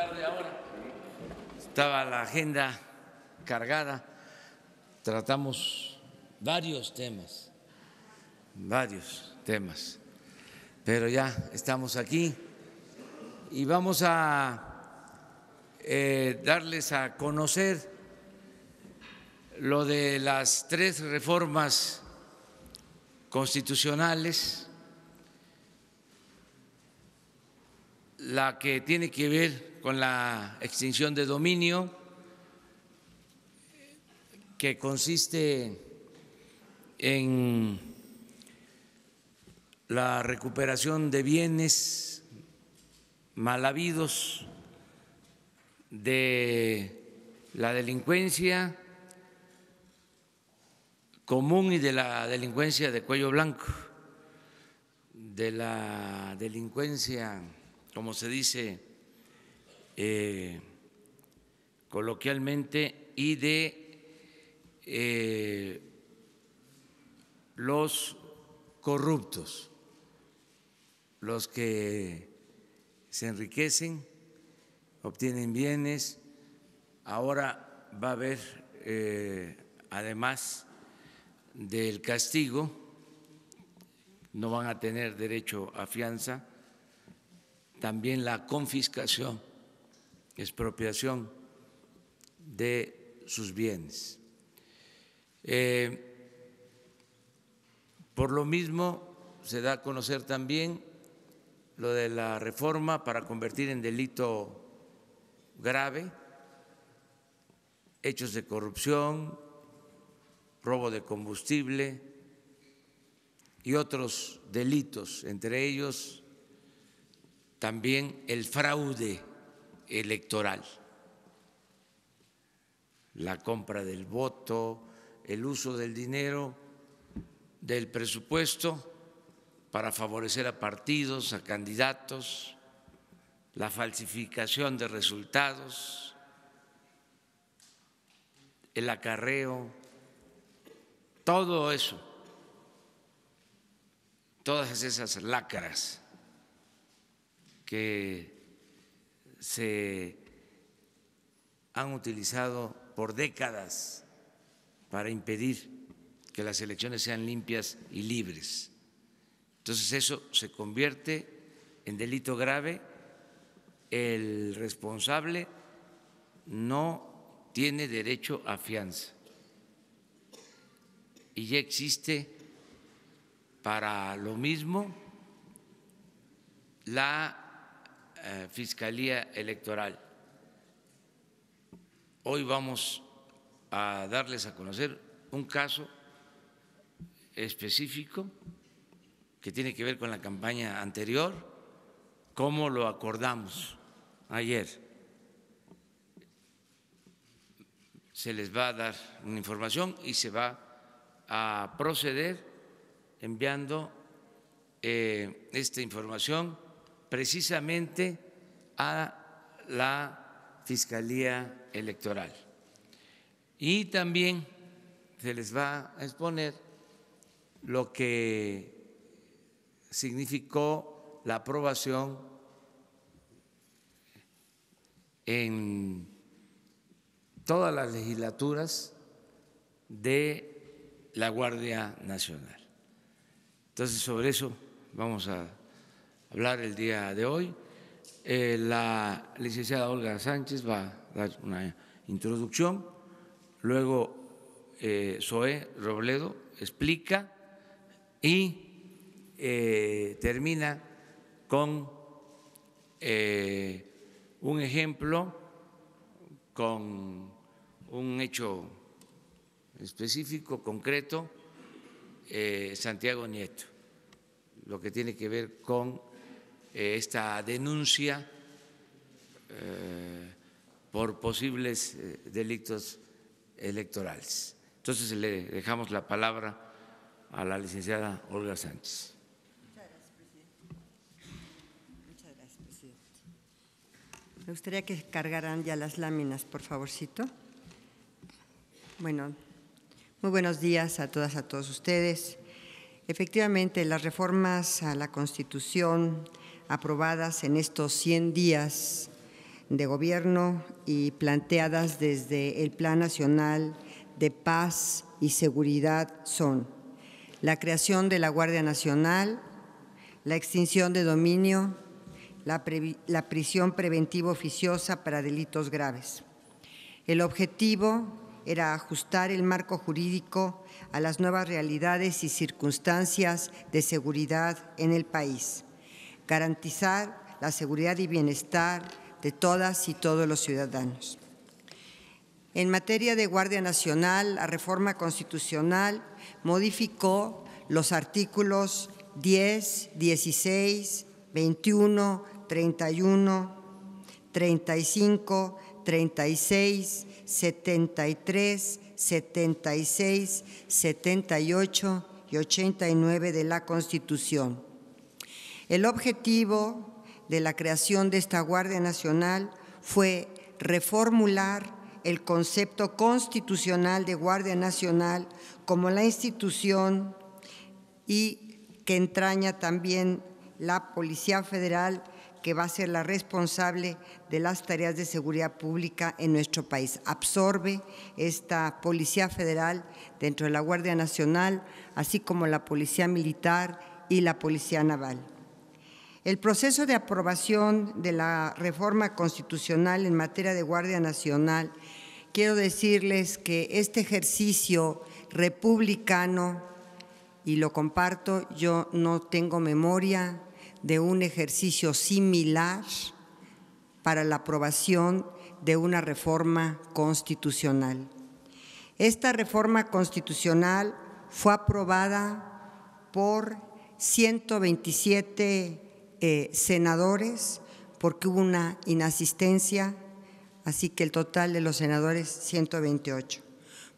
tarde ahora. Estaba la agenda cargada, tratamos varios temas, pero ya estamos aquí y vamos a darles a conocer lo de las 3 reformas constitucionales, la que tiene que ver con la extinción de dominio, que consiste en la recuperación de bienes mal habidos de la delincuencia común y de la delincuencia de cuello blanco, de la delincuencia, como se dice coloquialmente, y de los corruptos, los que se enriquecen, obtienen bienes. Ahora va a haber, además del castigo, no van a tener derecho a fianza, también la confiscación, expropiación de sus bienes. Por lo mismo, se da a conocer también lo de la reforma para convertir en delito grave hechos de corrupción, robo de combustible y otros delitos, entre ellos también el fraude electoral, la compra del voto, el uso del dinero del presupuesto para favorecer a partidos, a candidatos, la falsificación de resultados, el acarreo, todo eso, todas esas lacras que se han utilizado por décadas para impedir que las elecciones sean limpias y libres. Entonces eso se convierte en delito grave, el responsable no tiene derecho a fianza y ya existe para lo mismo la Fiscalía Electoral. Hoy vamos a darles a conocer un caso específico que tiene que ver con la campaña anterior, como lo acordamos ayer. Se les va a dar una información y se va a proceder enviando esta información precisamente a la Fiscalía Electoral. Y también se les va a exponer lo que significó la aprobación en todas las legislaturas de la Guardia Nacional. Entonces, sobre eso vamos a hablar el día de hoy. La licenciada Olga Sánchez va a dar una introducción, luego Zoé Robledo explica y termina con un ejemplo, con un hecho específico, concreto, Santiago Nieto, lo que tiene que ver con esta denuncia por posibles delitos electorales. Entonces le dejamos la palabra a la licenciada Olga Sánchez. Muchas gracias, presidente. Me gustaría que cargaran ya las láminas, por favorcito. Bueno, muy buenos días a todas, a todos ustedes. Efectivamente, las reformas a la Constitución aprobadas en estos 100 días de Gobierno y planteadas desde el Plan Nacional de Paz y Seguridad son la creación de la Guardia Nacional, la extinción de dominio, la prisión preventiva oficiosa para delitos graves. El objetivo era ajustar el marco jurídico a las nuevas realidades y circunstancias de seguridad en el país, garantizar la seguridad y bienestar de todas y todos los ciudadanos. En materia de Guardia Nacional, la reforma constitucional modificó los artículos 10, 16, 21, 31, 35, 36, 73, 76, 78 y 89 de la Constitución. El objetivo de la creación de esta Guardia Nacional fue reformular el concepto constitucional de Guardia Nacional como la institución y que entraña también la Policía Federal, que va a ser la responsable de las tareas de seguridad pública en nuestro país. Absorbe esta Policía Federal dentro de la Guardia Nacional, así como la Policía Militar y la Policía Naval. El proceso de aprobación de la reforma constitucional en materia de Guardia Nacional, quiero decirles que este ejercicio republicano, y lo comparto, yo no tengo memoria de un ejercicio similar para la aprobación de una reforma constitucional. Esta reforma constitucional fue aprobada por 127 senadores, porque hubo una inasistencia, así que el total de los senadores 128.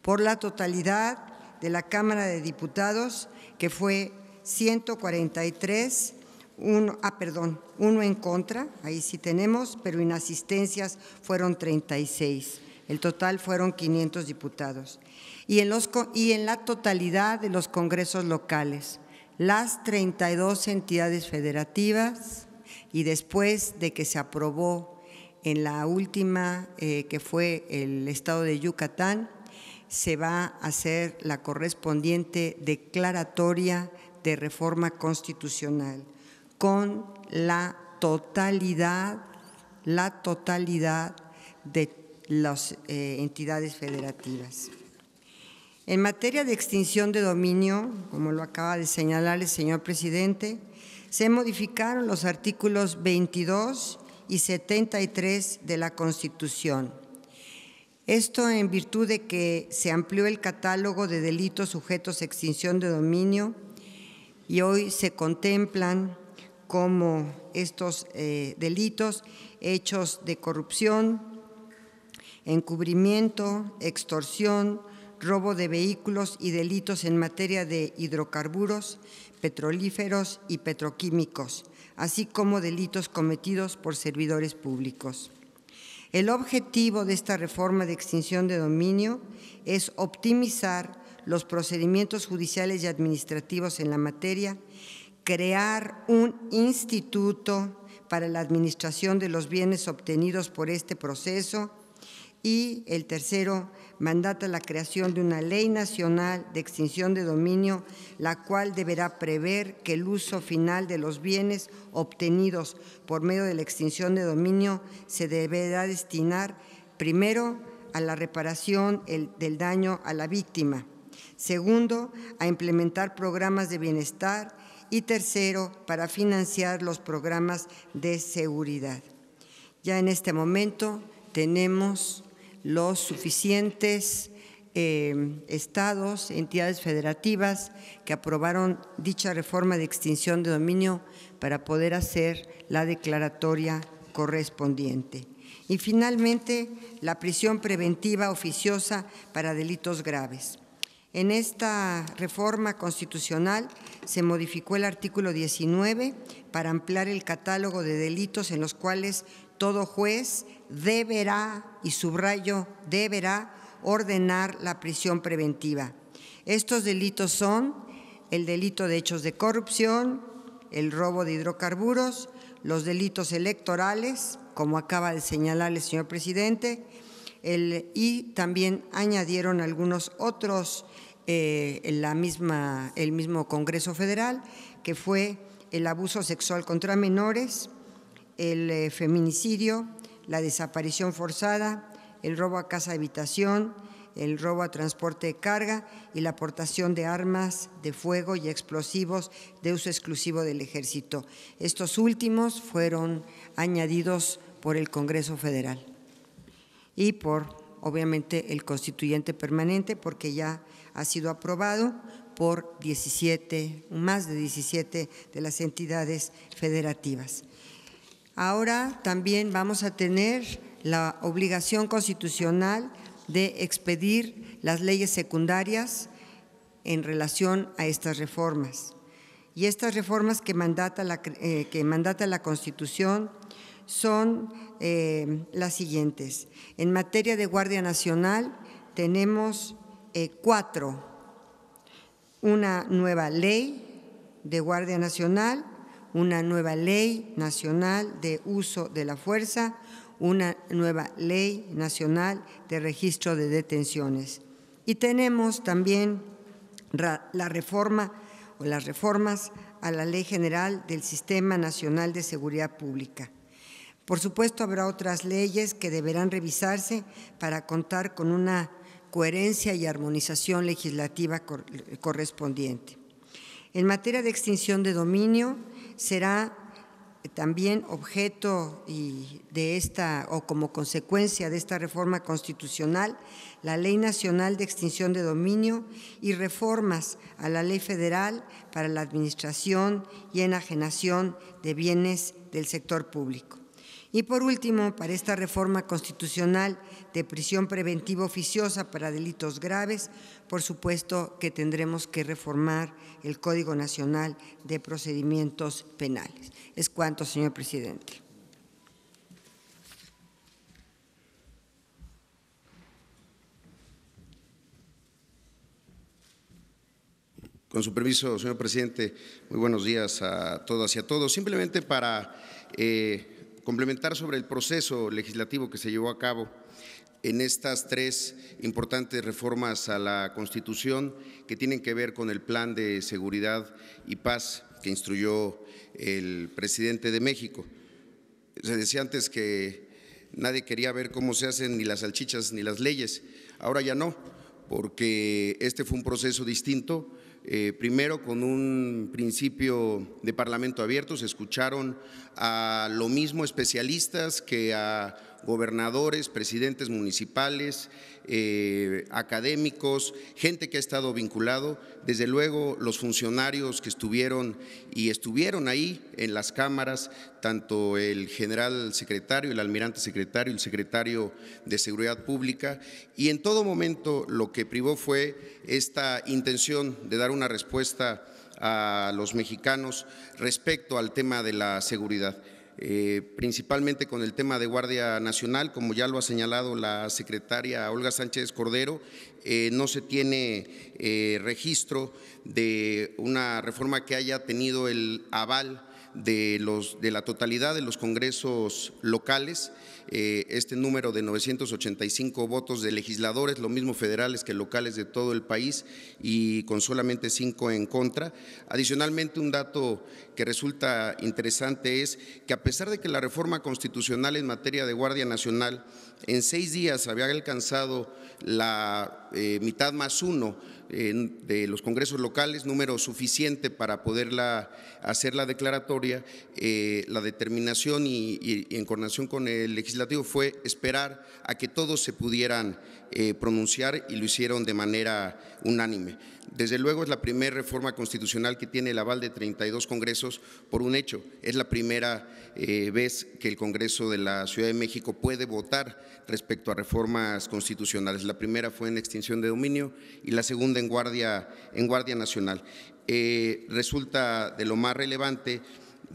Por la totalidad de la Cámara de Diputados, que fue 143, uno en contra, ahí sí tenemos, pero inasistencias fueron 36. El total fueron 500 diputados. Y en la totalidad de los congresos locales, las 32 entidades federativas, y después de que se aprobó en la última, que fue el estado de Yucatán, se va a hacer la correspondiente declaratoria de reforma constitucional con la totalidad de las entidades federativas. En materia de extinción de dominio, como lo acaba de señalar el señor presidente, se modificaron los artículos 22 y 73 de la Constitución. Esto en virtud de que se amplió el catálogo de delitos sujetos a extinción de dominio y hoy se contemplan como estos delitos hechos de corrupción, encubrimiento, extorsión, robo de vehículos y delitos en materia de hidrocarburos, petrolíferos y petroquímicos, así como delitos cometidos por servidores públicos. El objetivo de esta reforma de extinción de dominio es optimizar los procedimientos judiciales y administrativos en la materia, crear un instituto para la administración de los bienes obtenidos por este proceso y el tercero, mandata la creación de una ley nacional de extinción de dominio, la cual deberá prever que el uso final de los bienes obtenidos por medio de la extinción de dominio se deberá destinar primero a la reparación del daño a la víctima, segundo, a implementar programas de bienestar y tercero, para financiar los programas de seguridad. Ya en este momento tenemos los suficientes estados, entidades federativas que aprobaron dicha reforma de extinción de dominio para poder hacer la declaratoria correspondiente. Y finalmente, la prisión preventiva oficiosa para delitos graves. En esta reforma constitucional se modificó el artículo 19 para ampliar el catálogo de delitos en los cuales todo juez deberá, y subrayo, deberá ordenar la prisión preventiva. Estos delitos son el delito de hechos de corrupción, el robo de hidrocarburos, los delitos electorales, como acaba de señalar el señor presidente, y también añadieron algunos otros el mismo Congreso Federal, que fue el abuso sexual contra menores, el feminicidio, la desaparición forzada, el robo a casa habitación, el robo a transporte de carga y la aportación de armas de fuego y explosivos de uso exclusivo del Ejército. Estos últimos fueron añadidos por el Congreso Federal y por, obviamente, el constituyente permanente, porque ya ha sido aprobado por más de 17 de las entidades federativas. Ahora también vamos a tener la obligación constitucional de expedir las leyes secundarias en relación a estas reformas. Y estas reformas que mandata la Constitución son las siguientes. En materia de Guardia Nacional tenemos 4. Una nueva ley de Guardia Nacional, una nueva ley nacional de uso de la fuerza, una nueva ley nacional de registro de detenciones. Y tenemos también la reforma o las reformas a la Ley General del Sistema Nacional de Seguridad Pública. Por supuesto, habrá otras leyes que deberán revisarse para contar con una coherencia y armonización legislativa correspondiente. En materia de extinción de dominio, será también objeto de esta o como consecuencia de esta reforma constitucional la Ley Nacional de Extinción de Dominio y reformas a la Ley Federal para la administración y enajenación de bienes del sector público. Y por último, para esta reforma constitucional de prisión preventiva oficiosa para delitos graves, por supuesto que tendremos que reformar el Código Nacional de Procedimientos Penales. Es cuanto, señor presidente. Con su permiso, señor presidente, muy buenos días a todas y a todos. Simplemente para complementar sobre el proceso legislativo que se llevó a cabo en estas 3 importantes reformas a la Constitución que tienen que ver con el Plan de Seguridad y Paz que instruyó el presidente de México. Se decía antes que nadie quería ver cómo se hacen ni las salchichas ni las leyes, ahora ya no, porque este fue un proceso distinto. Primero, con un principio de parlamento abierto, se escucharon a lo mismo especialistas que a gobernadores, presidentes municipales, académicos, gente que ha estado vinculado, desde luego los funcionarios que estuvieron ahí en las cámaras, tanto el general secretario, el almirante secretario, el secretario de Seguridad Pública, y en todo momento lo que privó fue esta intención de dar una respuesta a los mexicanos respecto al tema de la seguridad. Principalmente con el tema de Guardia Nacional, como ya lo ha señalado la secretaria Olga Sánchez Cordero, no se tiene registro de una reforma que haya tenido el aval de la totalidad de los congresos locales. Este número de 985 votos de legisladores, lo mismo federales que locales de todo el país, y con solamente 5 en contra. Adicionalmente, un dato que resulta interesante es que a pesar de que la reforma constitucional en materia de Guardia Nacional en 6 días había alcanzado la mitad más 1 de los congresos locales, número suficiente para poderla hacer la declaratoria, la determinación y en coordinación con el legislativo fue esperar a que todos se pudieran pronunciar, y lo hicieron de manera unánime. Desde luego es la primera reforma constitucional que tiene el aval de 32 congresos por un hecho. Es la primera vez que el Congreso de la Ciudad de México puede votar respecto a reformas constitucionales. La primera fue en extinción de dominio y la segunda en Guardia Nacional. Resulta de lo más relevante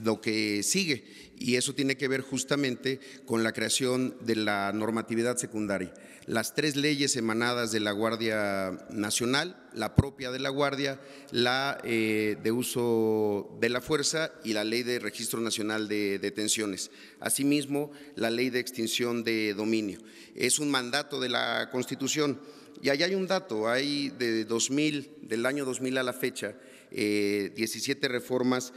lo que sigue, y eso tiene que ver justamente con la creación de la normatividad secundaria. Las 3 leyes emanadas de la Guardia Nacional, la propia de la Guardia, la de uso de la fuerza y la Ley de Registro Nacional de Detenciones. Asimismo, la Ley de Extinción de Dominio. Es un mandato de la Constitución. Y allá hay un dato, hay del año 2000 a la fecha, 17 reformas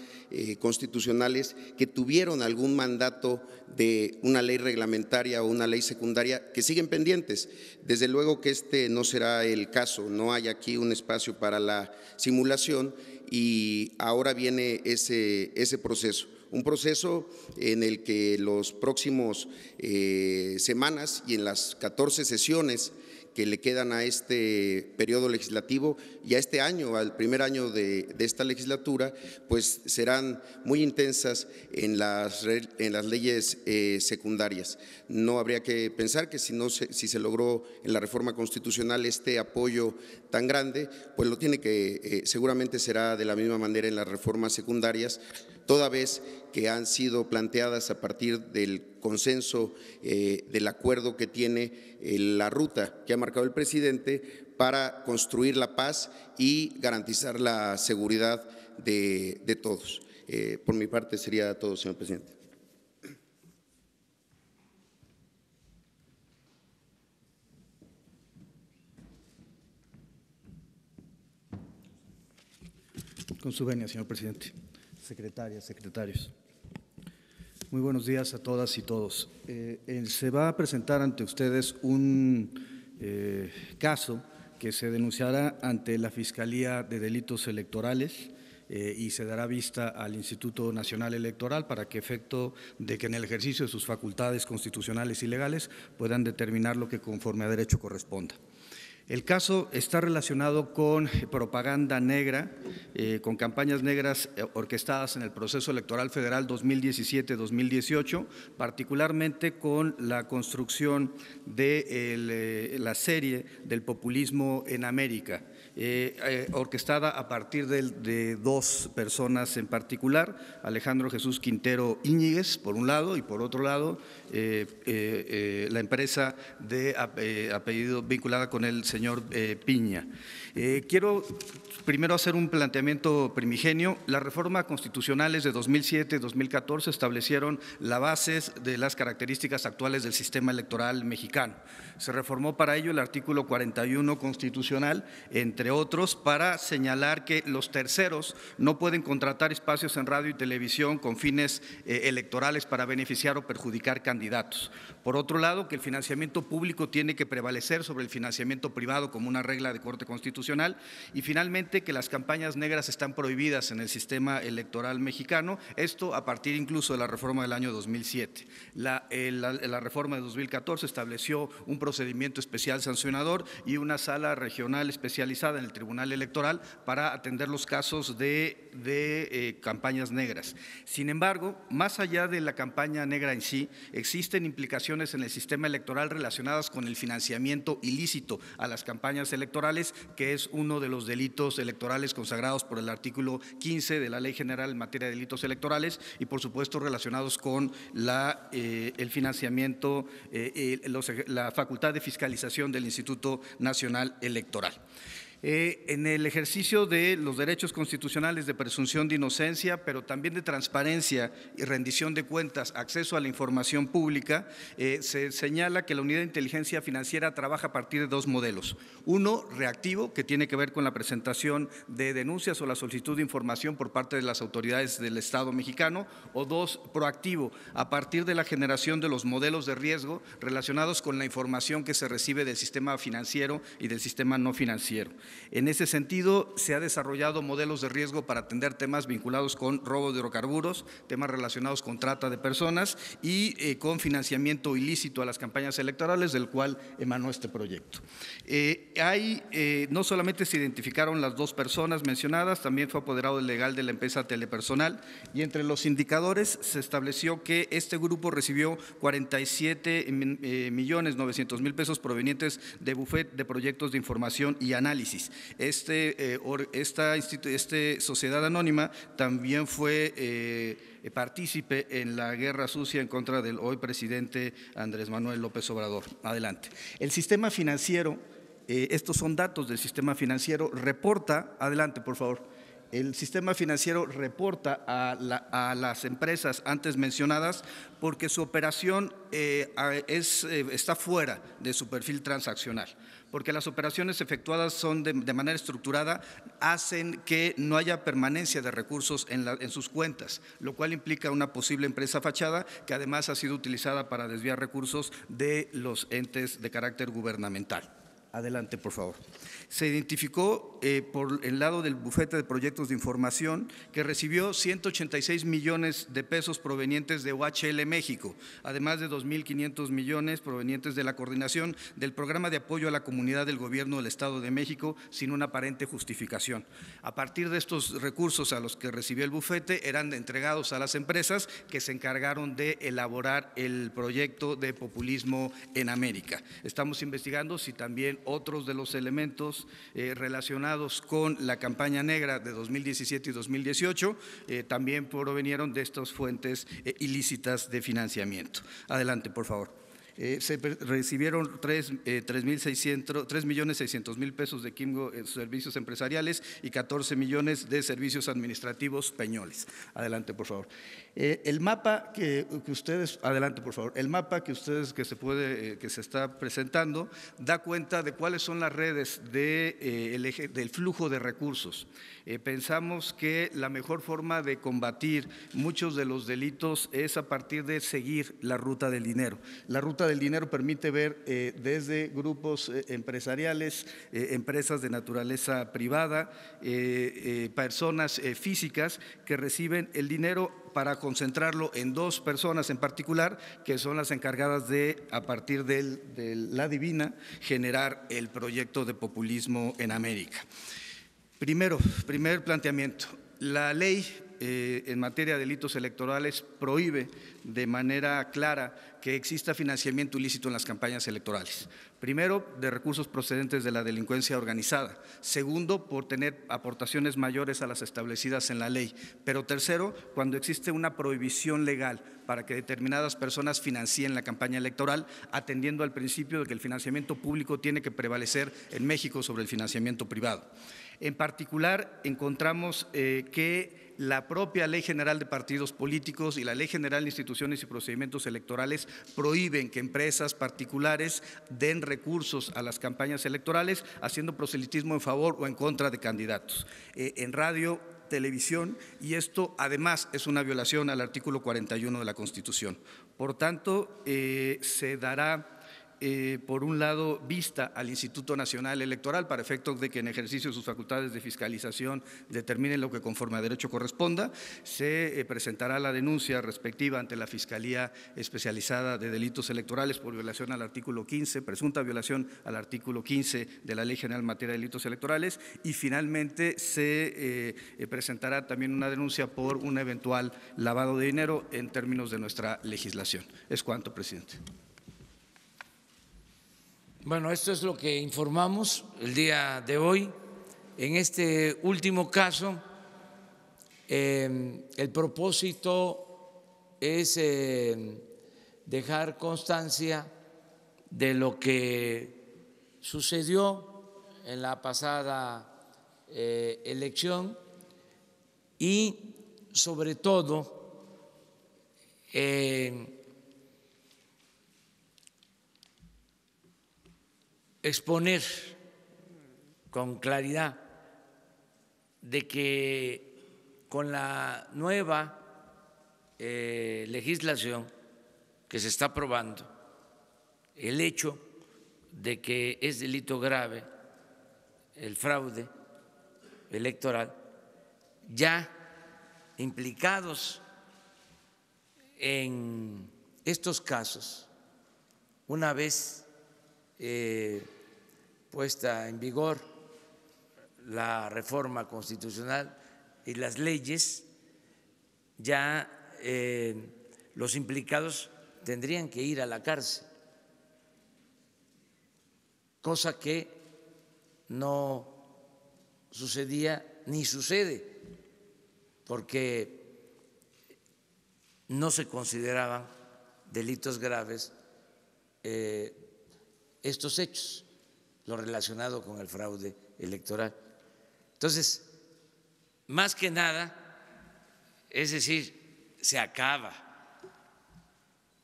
constitucionales que tuvieron algún mandato de una ley reglamentaria o una ley secundaria que siguen pendientes. Desde luego que este no será el caso, no hay aquí un espacio para la simulación y ahora viene ese proceso. Un proceso en el que los próximos semanas y en las 14 sesiones que le quedan a este periodo legislativo y a este año, al primer año de esta legislatura, pues serán muy intensas en las leyes secundarias. No habría que pensar que si se logró en la reforma constitucional este apoyo tan grande, pues lo tiene que, seguramente será de la misma manera en las reformas secundarias, toda vez que han sido planteadas a partir del consenso, del acuerdo que tiene la ruta que ha marcado el presidente para construir la paz y garantizar la seguridad de todos. Por mi parte sería todo, señor presidente. Con su venia, señor presidente. Secretarias, secretarios. Muy buenos días a todas y todos. Se va a presentar ante ustedes un caso que se denunciará ante la Fiscalía de Delitos Electorales y se dará vista al Instituto Nacional Electoral para que, efecto de que en el ejercicio de sus facultades constitucionales y legales puedan determinar lo que conforme a derecho corresponda. El caso está relacionado con propaganda negra, con campañas negras orquestadas en el proceso electoral federal 2017-2018, particularmente con la construcción de la serie del populismo en América, orquestada a partir de 2 personas en particular, Alejandro Jesús Quintero Íñiguez, por un lado, y por otro lado, la empresa de apellido vinculada con el señor Piña. Quiero primero hacer un planteamiento primigenio. Las reformas constitucionales de 2007 y 2014 establecieron las bases de las características actuales del sistema electoral mexicano. Se reformó para ello el artículo 41 constitucional, entre otros, para señalar que los terceros no pueden contratar espacios en radio y televisión con fines electorales para beneficiar o perjudicar candidatos. Por otro lado, que el financiamiento público tiene que prevalecer sobre el financiamiento privado como una regla de corte constitucional, y finalmente que las campañas negras están prohibidas en el sistema electoral mexicano, esto a partir incluso de la reforma del año 2007. La reforma de 2014 estableció un procedimiento especial sancionador y una sala regional especializada en el Tribunal Electoral para atender los casos de campañas negras. Sin embargo, más allá de la campaña negra en sí, existen implicaciones en el sistema electoral relacionadas con el financiamiento ilícito a las campañas electorales, que es uno de los delitos electorales consagrados por el artículo 15 de la Ley General en materia de delitos electorales y, por supuesto, relacionados con el financiamiento, la facultad de fiscalización del Instituto Nacional Electoral. En el ejercicio de los derechos constitucionales de presunción de inocencia, pero también de transparencia y rendición de cuentas, acceso a la información pública, se señala que la Unidad de Inteligencia Financiera trabaja a partir de 2 modelos. Uno, reactivo, que tiene que ver con la presentación de denuncias o la solicitud de información por parte de las autoridades del Estado mexicano, o 2, proactivo, a partir de la generación de los modelos de riesgo relacionados con la información que se recibe del sistema financiero y del sistema no financiero. En ese sentido, se ha desarrollado modelos de riesgo para atender temas vinculados con robo de hidrocarburos, temas relacionados con trata de personas y con financiamiento ilícito a las campañas electorales, del cual emanó este proyecto. No solamente se identificaron las 2 personas mencionadas, también fue apoderado legal de la empresa Telepersonal, y entre los indicadores se estableció que este grupo recibió 47.900.000 pesos provenientes de bufet de proyectos de información y análisis. país. Esta sociedad anónima también fue partícipe en la guerra sucia en contra del hoy presidente Andrés Manuel López Obrador. Adelante. El sistema financiero, estos son datos del sistema financiero, reporta, adelante por favor, el sistema financiero reporta a las empresas antes mencionadas porque su operación está fuera de su perfil transaccional, porque las operaciones efectuadas son de manera estructurada, hacen que no haya permanencia de recursos en sus cuentas, lo cual implica una posible empresa fachada que además ha sido utilizada para desviar recursos de los entes de carácter gubernamental. Adelante, por favor. Se identificó por el lado del bufete de proyectos de información que recibió 186 millones de pesos provenientes de OHL México, además de 2.500 millones provenientes de la coordinación del programa de apoyo a la comunidad del Gobierno del Estado de México sin una aparente justificación. A partir de estos recursos a los que recibió el bufete eran entregados a las empresas que se encargaron de elaborar el proyecto de populismo en América. Estamos investigando si también otros de los elementos relacionados con la campaña negra de 2017 y 2018 también provenieron de estas fuentes ilícitas de financiamiento. Adelante, por favor. Se recibieron 3.600.000 pesos de Quimgo en servicios empresariales y 14 millones de servicios administrativos Peñoles. Adelante, por favor. El mapa que ustedes, adelante, por favor. El mapa que se está presentando da cuenta de cuáles son las redes del flujo de recursos. Pensamos que la mejor forma de combatir muchos de los delitos es a partir de seguir la ruta del dinero. La ruta del dinero permite ver desde grupos empresariales, empresas de naturaleza privada, personas físicas que reciben el dinero para concentrarlo en dos personas en particular, que son las encargadas de, a partir de la divina, generar el proyecto de populismo en América. Primer planteamiento, la ley en materia de delitos electorales prohíbe de manera clara que exista financiamiento ilícito en las campañas electorales. Primero, de recursos procedentes de la delincuencia organizada. Segundo, por tener aportaciones mayores a las establecidas en la ley. Pero tercero, cuando existe una prohibición legal para que determinadas personas financien la campaña electoral, atendiendo al principio de que el financiamiento público tiene que prevalecer en México sobre el financiamiento privado. En particular, encontramos que la propia Ley General de Partidos Políticos y la Ley General de Instituciones y Procedimientos Electorales prohíben que empresas particulares den recursos a las campañas electorales haciendo proselitismo en favor o en contra de candidatos. En radio, televisión, y esto además es una violación al artículo 41 de la Constitución. Por tanto, se dará por un lado, vista al Instituto Nacional Electoral para efectos de que en ejercicio de sus facultades de fiscalización determinen lo que conforme a derecho corresponda. Se presentará la denuncia respectiva ante la Fiscalía Especializada de Delitos Electorales por violación al artículo 15, presunta violación al artículo 15 de la Ley General en materia de delitos electorales, y finalmente se presentará también una denuncia por un eventual lavado de dinero en términos de nuestra legislación. Es cuanto, presidente. Bueno, esto es lo que informamos el día de hoy. En este último caso, el propósito es dejar constancia de lo que sucedió en la pasada elección y, sobre todo, exponer con claridad de que con la nueva legislación que se está aprobando, el hecho de que es delito grave el fraude electoral, ya implicados en estos casos, una vez puesta en vigor la reforma constitucional y las leyes, ya los implicados tendrían que ir a la cárcel, cosa que no sucedía ni sucede, porque no se consideraban delitos graves estos hechos, lo relacionado con el fraude electoral. Entonces, más que nada, es decir, se acaba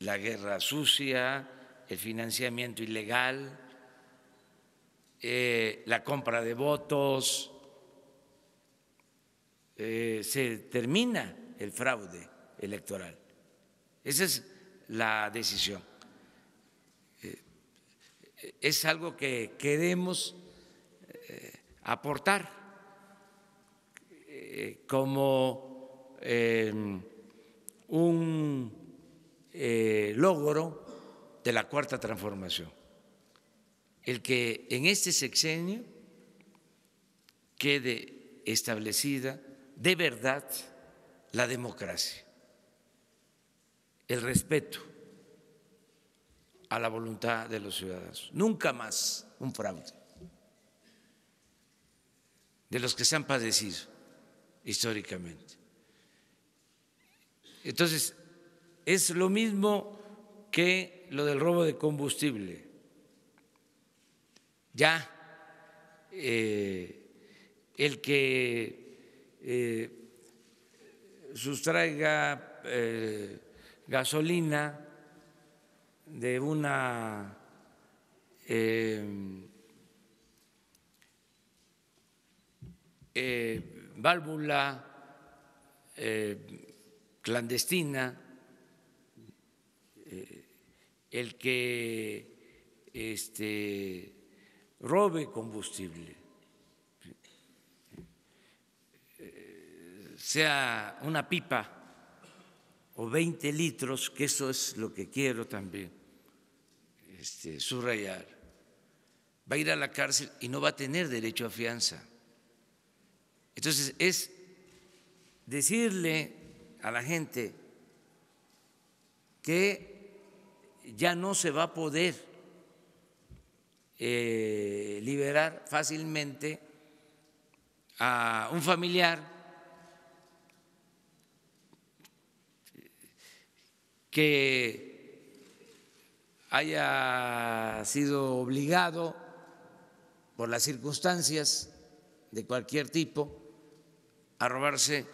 la guerra sucia, el financiamiento ilegal, la compra de votos, se termina el fraude electoral. Esa es la decisión. Es algo que queremos aportar como un logro de la Cuarta Transformación, el que en este sexenio quede establecida de verdad la democracia, el respeto a la voluntad de los ciudadanos. Nunca más un fraude de los que se han padecido históricamente. Entonces, es lo mismo que lo del robo de combustible. Ya el que sustraiga gasolina de una válvula clandestina, el que robe combustible, sea una pipa o 20 litros, que eso es lo que quiero también subrayar, va a ir a la cárcel y no va a tener derecho a fianza. Entonces, es decirle a la gente que ya no se va a poder liberar fácilmente a un familiar que haya sido obligado por las circunstancias de cualquier tipo a robarse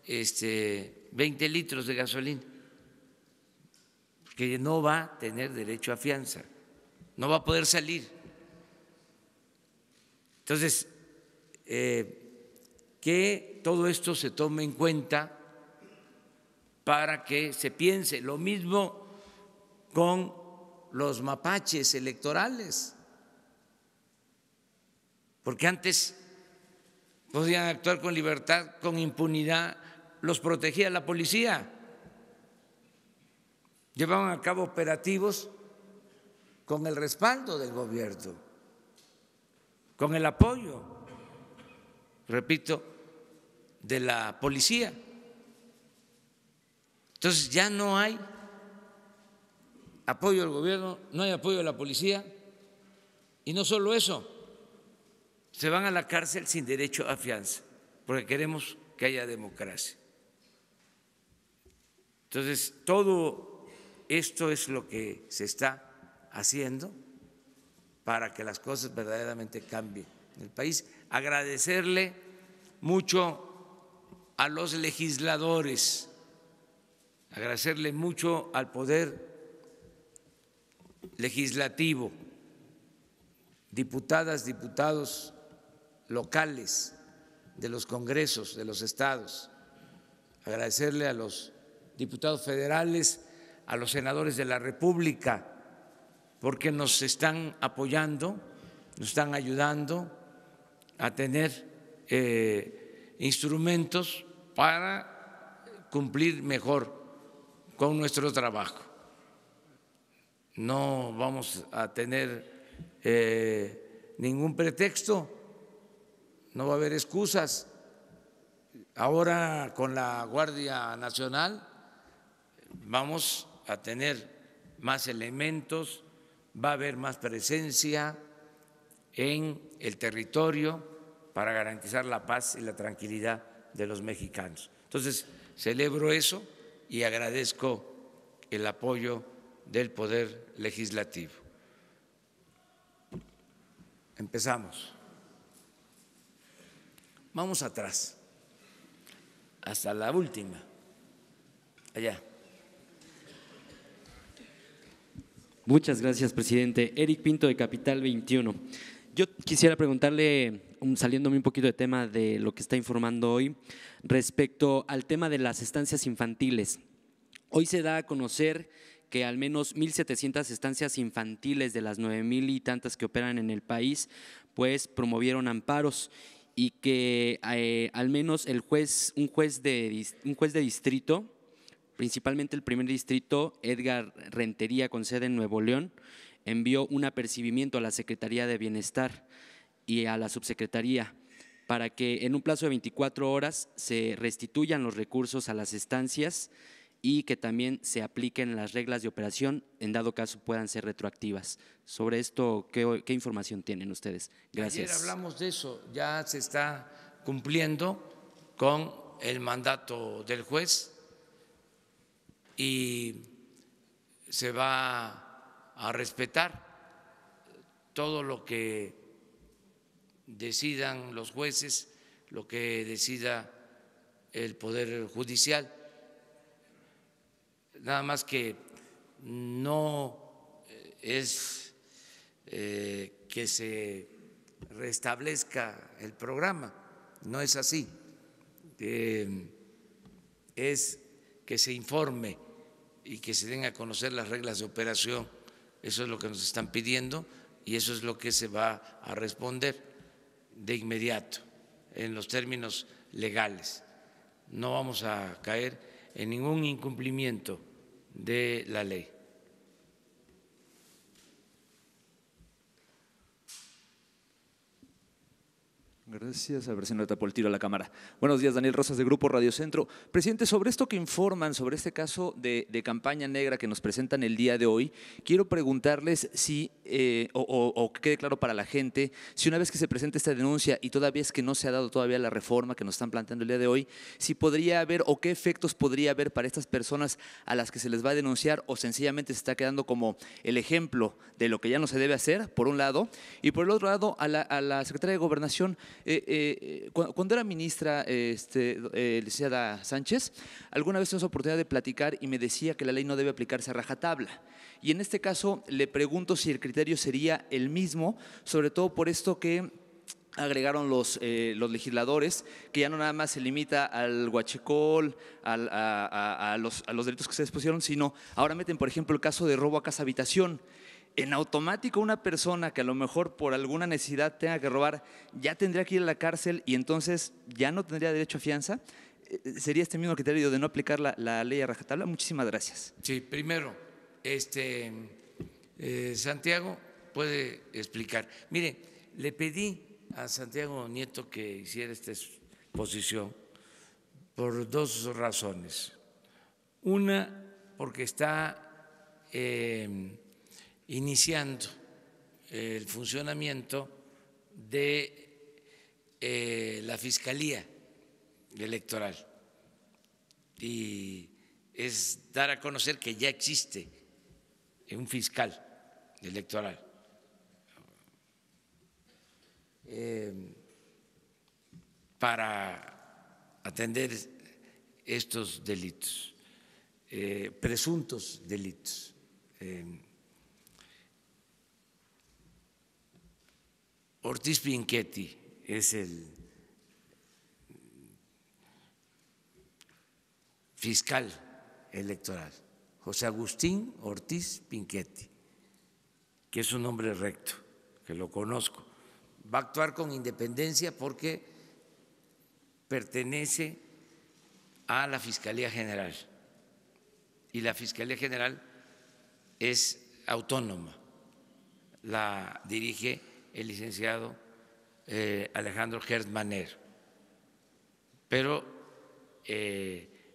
20 litros de gasolina, que no va a tener derecho a fianza, no va a poder salir. Entonces, que todo esto se tome en cuenta para que se piense. Lo mismo con los mapaches electorales, porque antes podían actuar con libertad, con impunidad, los protegía la policía, llevaban a cabo operativos con el respaldo del gobierno, con el apoyo, repito, de la policía. Entonces ya no hay apoyo del gobierno, no hay apoyo de la policía, y no solo eso, se van a la cárcel sin derecho a fianza, porque queremos que haya democracia. Entonces, todo esto es lo que se está haciendo para que las cosas verdaderamente cambien en el país. Agradecerle mucho a los legisladores, agradecerle mucho al Poder Legislativo, diputadas, diputados locales de los congresos de los estados, agradecerle a los diputados federales, a los senadores de la República, porque nos están apoyando, nos están ayudando a tener instrumentos para cumplir mejor con nuestro trabajo. No vamos a tener ningún pretexto, no va a haber excusas. Ahora con la Guardia Nacional vamos a tener más elementos, va a haber más presencia en el territorio para garantizar la paz y la tranquilidad de los mexicanos. Entonces, celebro eso y agradezco el apoyo del Poder Legislativo. Empezamos. Vamos atrás, hasta la última, allá. Muchas gracias, presidente. Eric Pinto, de Capital 21. Yo quisiera preguntarle, saliéndome un poquito de tema de lo que está informando hoy, respecto al tema de las estancias infantiles. Hoy se da a conocer que al menos 1,700 estancias infantiles de las 9,000 y tantas que operan en el país, pues promovieron amparos, y que al menos un juez de distrito, principalmente el primer distrito, Edgar Rentería, con sede en Nuevo León, envió un apercibimiento a la Secretaría de Bienestar y a la Subsecretaría para que en un plazo de 24 horas se restituyan los recursos a las estancias y que también se apliquen las reglas de operación, en dado caso puedan ser retroactivas. Sobre esto, ¿qué información tienen ustedes? Gracias. Ayer hablamos de eso, ya se está cumpliendo con el mandato del juez y se va a respetar todo lo que decidan los jueces, lo que decida el Poder Judicial. Nada más que no es que se restablezca el programa, no es así, es que se informe y que se den a conocer las reglas de operación. Eso es lo que nos están pidiendo y eso es lo que se va a responder de inmediato en los términos legales. No vamos a caer en ningún incumplimiento de la ley. Gracias, a ver si no tapó el tiro a la cámara. Buenos días, Daniel Rosas, de Grupo Radio Centro. Presidente, sobre esto que informan, sobre este caso de campaña negra que nos presentan el día de hoy, quiero preguntarles si, o que quede claro para la gente, si una vez que se presente esta denuncia y todavía es que no se ha dado todavía la reforma que nos están planteando el día de hoy, si podría haber o qué efectos podría haber para estas personas a las que se les va a denunciar, o sencillamente se está quedando como el ejemplo de lo que ya no se debe hacer, por un lado, y por el otro lado, a la Secretaria de Gobernación. Cuando era ministra, licenciada Sánchez, alguna vez tuvimos la oportunidad de platicar y me decía que la ley no debe aplicarse a rajatabla. Y en este caso le pregunto si el criterio sería el mismo, sobre todo por esto que agregaron los legisladores, que ya no nada más se limita al huachicol, a los delitos que ustedes pusieron, sino ahora meten, por ejemplo, el caso de robo a casa habitación. En automático una persona que a lo mejor por alguna necesidad tenga que robar ya tendría que ir a la cárcel y entonces ya no tendría derecho a fianza. ¿Sería este mismo criterio de no aplicar la ley a rajatabla? Muchísimas gracias. Sí, primero, Santiago puede explicar. Mire, le pedí a Santiago Nieto que hiciera esta exposición por dos razones. Una, porque está iniciando el funcionamiento de la Fiscalía Electoral y es dar a conocer que ya existe un fiscal electoral. Para atender estos delitos, presuntos delitos. Ortiz Pinchetti es el fiscal electoral, José Agustín Ortiz Pinchetti, que es un hombre recto, que lo conozco. Va a actuar con independencia porque pertenece a la Fiscalía General y la Fiscalía General es autónoma, la dirige el licenciado Alejandro Gertz Manero, pero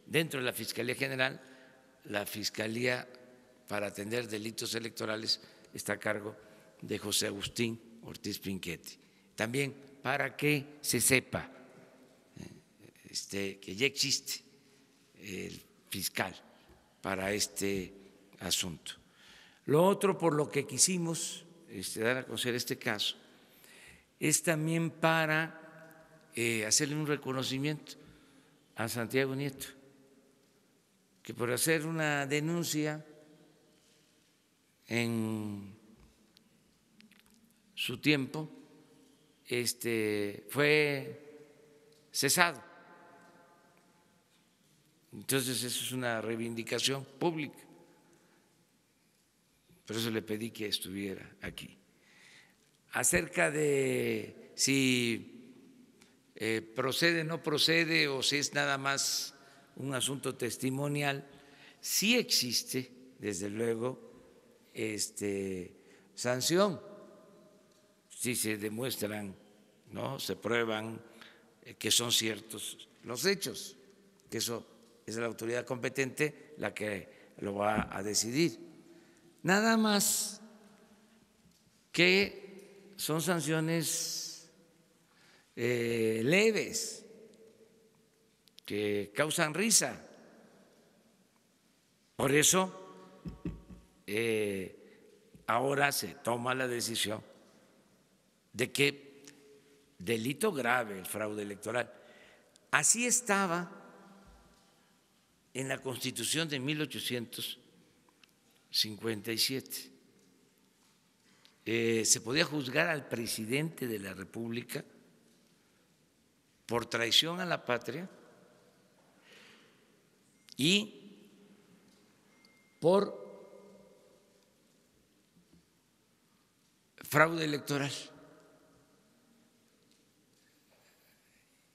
dentro de la Fiscalía General, la Fiscalía para atender delitos electorales está a cargo de José Agustín Ortiz Pinchetti. También para que se sepa que ya existe el fiscal para este asunto. Lo otro por lo que quisimos dar a conocer este caso es también para hacerle un reconocimiento a Santiago Nieto, que por hacer una denuncia en su tiempo fue cesado. Entonces eso es una reivindicación pública. Por eso le pedí que estuviera aquí. Acerca de si procede, no procede o si es nada más un asunto testimonial, sí existe, desde luego, sanción. Si se demuestran, ¿no? Se prueban que son ciertos los hechos, que eso es la autoridad competente la que lo va a decidir. Nada más que son sanciones leves, que causan risa. Por eso ahora se toma la decisión de que delito grave el fraude electoral. Así estaba en la Constitución de 1857. Se podía juzgar al presidente de la República por traición a la patria y por fraude electoral.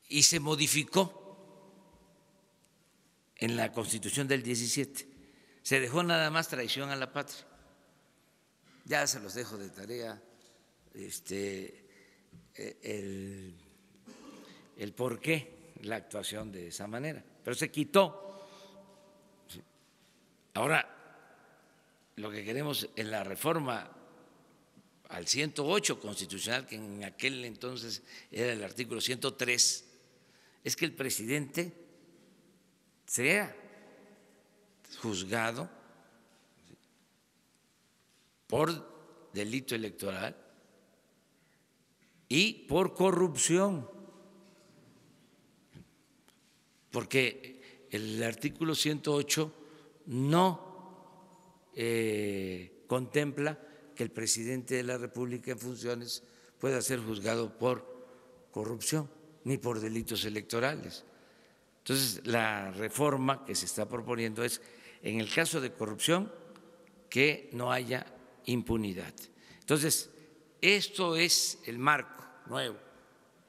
Y se modificó en la Constitución del 17. Se dejó nada más traición a la patria. Ya se los dejo de tarea el por qué la actuación de esa manera. Pero se quitó. Ahora, lo que queremos en la reforma al 108 constitucional, que en aquel entonces era el artículo 103, es que el presidente sea juzgado por delito electoral y por corrupción, porque el artículo 108 no contempla que el presidente de la República en funciones pueda ser juzgado por corrupción ni por delitos electorales. Entonces, la reforma que se está proponiendo es, en el caso de corrupción, que no haya impunidad. Entonces, esto es el marco nuevo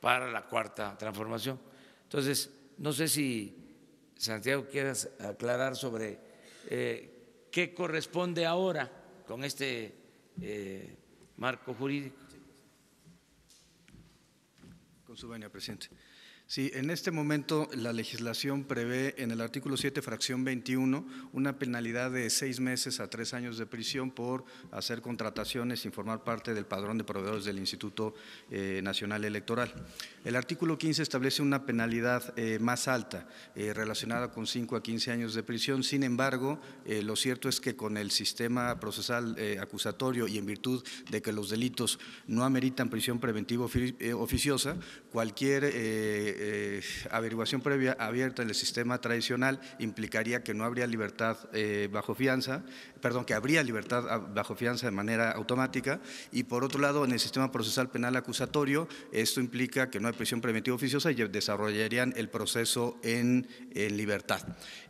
para la cuarta transformación. Entonces, no sé si, Santiago, quieras aclarar sobre qué corresponde ahora con este marco jurídico. Con su venia, presidente. Sí, en este momento la legislación prevé en el artículo 7, fracción 21, una penalidad de 6 meses a 3 años de prisión por hacer contrataciones sin formar parte del padrón de proveedores del Instituto Nacional Electoral. El artículo 15 establece una penalidad más alta, relacionada con 5 a 15 años de prisión. Sin embargo, lo cierto es que con el sistema procesal acusatorio y en virtud de que los delitos no ameritan prisión preventiva oficiosa, cualquier averiguación previa abierta en el sistema tradicional implicaría que no habría libertad bajo fianza, que habría libertad bajo fianza de manera automática, y por otro lado en el sistema procesal penal acusatorio esto implica que no hay prisión preventiva oficiosa y desarrollarían el proceso en libertad.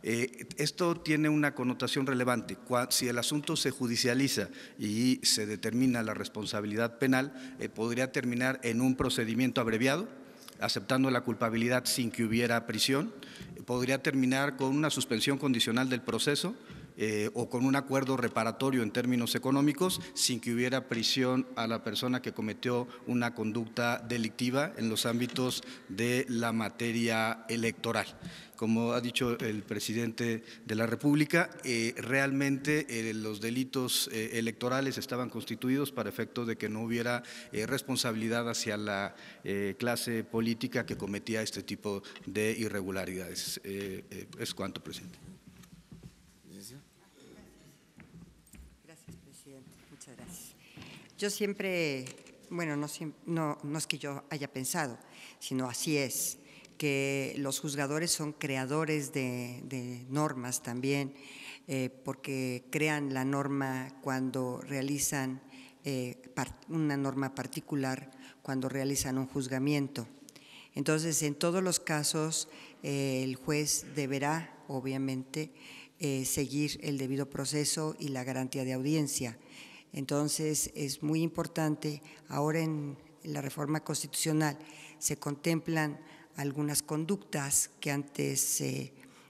Esto tiene una connotación relevante. Si el asunto se judicializa y se determina la responsabilidad penal, podría terminar en un procedimiento abreviado, aceptando la culpabilidad sin que hubiera prisión, podría terminar con una suspensión condicional del proceso o con un acuerdo reparatorio en términos económicos sin que hubiera prisión a la persona que cometió una conducta delictiva en los ámbitos de la materia electoral. Como ha dicho el presidente de la República, realmente los delitos electorales estaban constituidos para efecto de que no hubiera responsabilidad hacia la clase política que cometía este tipo de irregularidades. Es cuanto, presidente. Gracias, presidente. Muchas gracias. Yo siempre, bueno, no es que yo haya pensado, sino así es, que los juzgadores son creadores de normas también, porque crean la norma cuando realizan una norma particular, cuando realizan un juzgamiento. Entonces, en todos los casos, el juez deberá, obviamente, seguir el debido proceso y la garantía de audiencia. Entonces, es muy importante, ahora en la reforma constitucional se contemplan algunas conductas que antes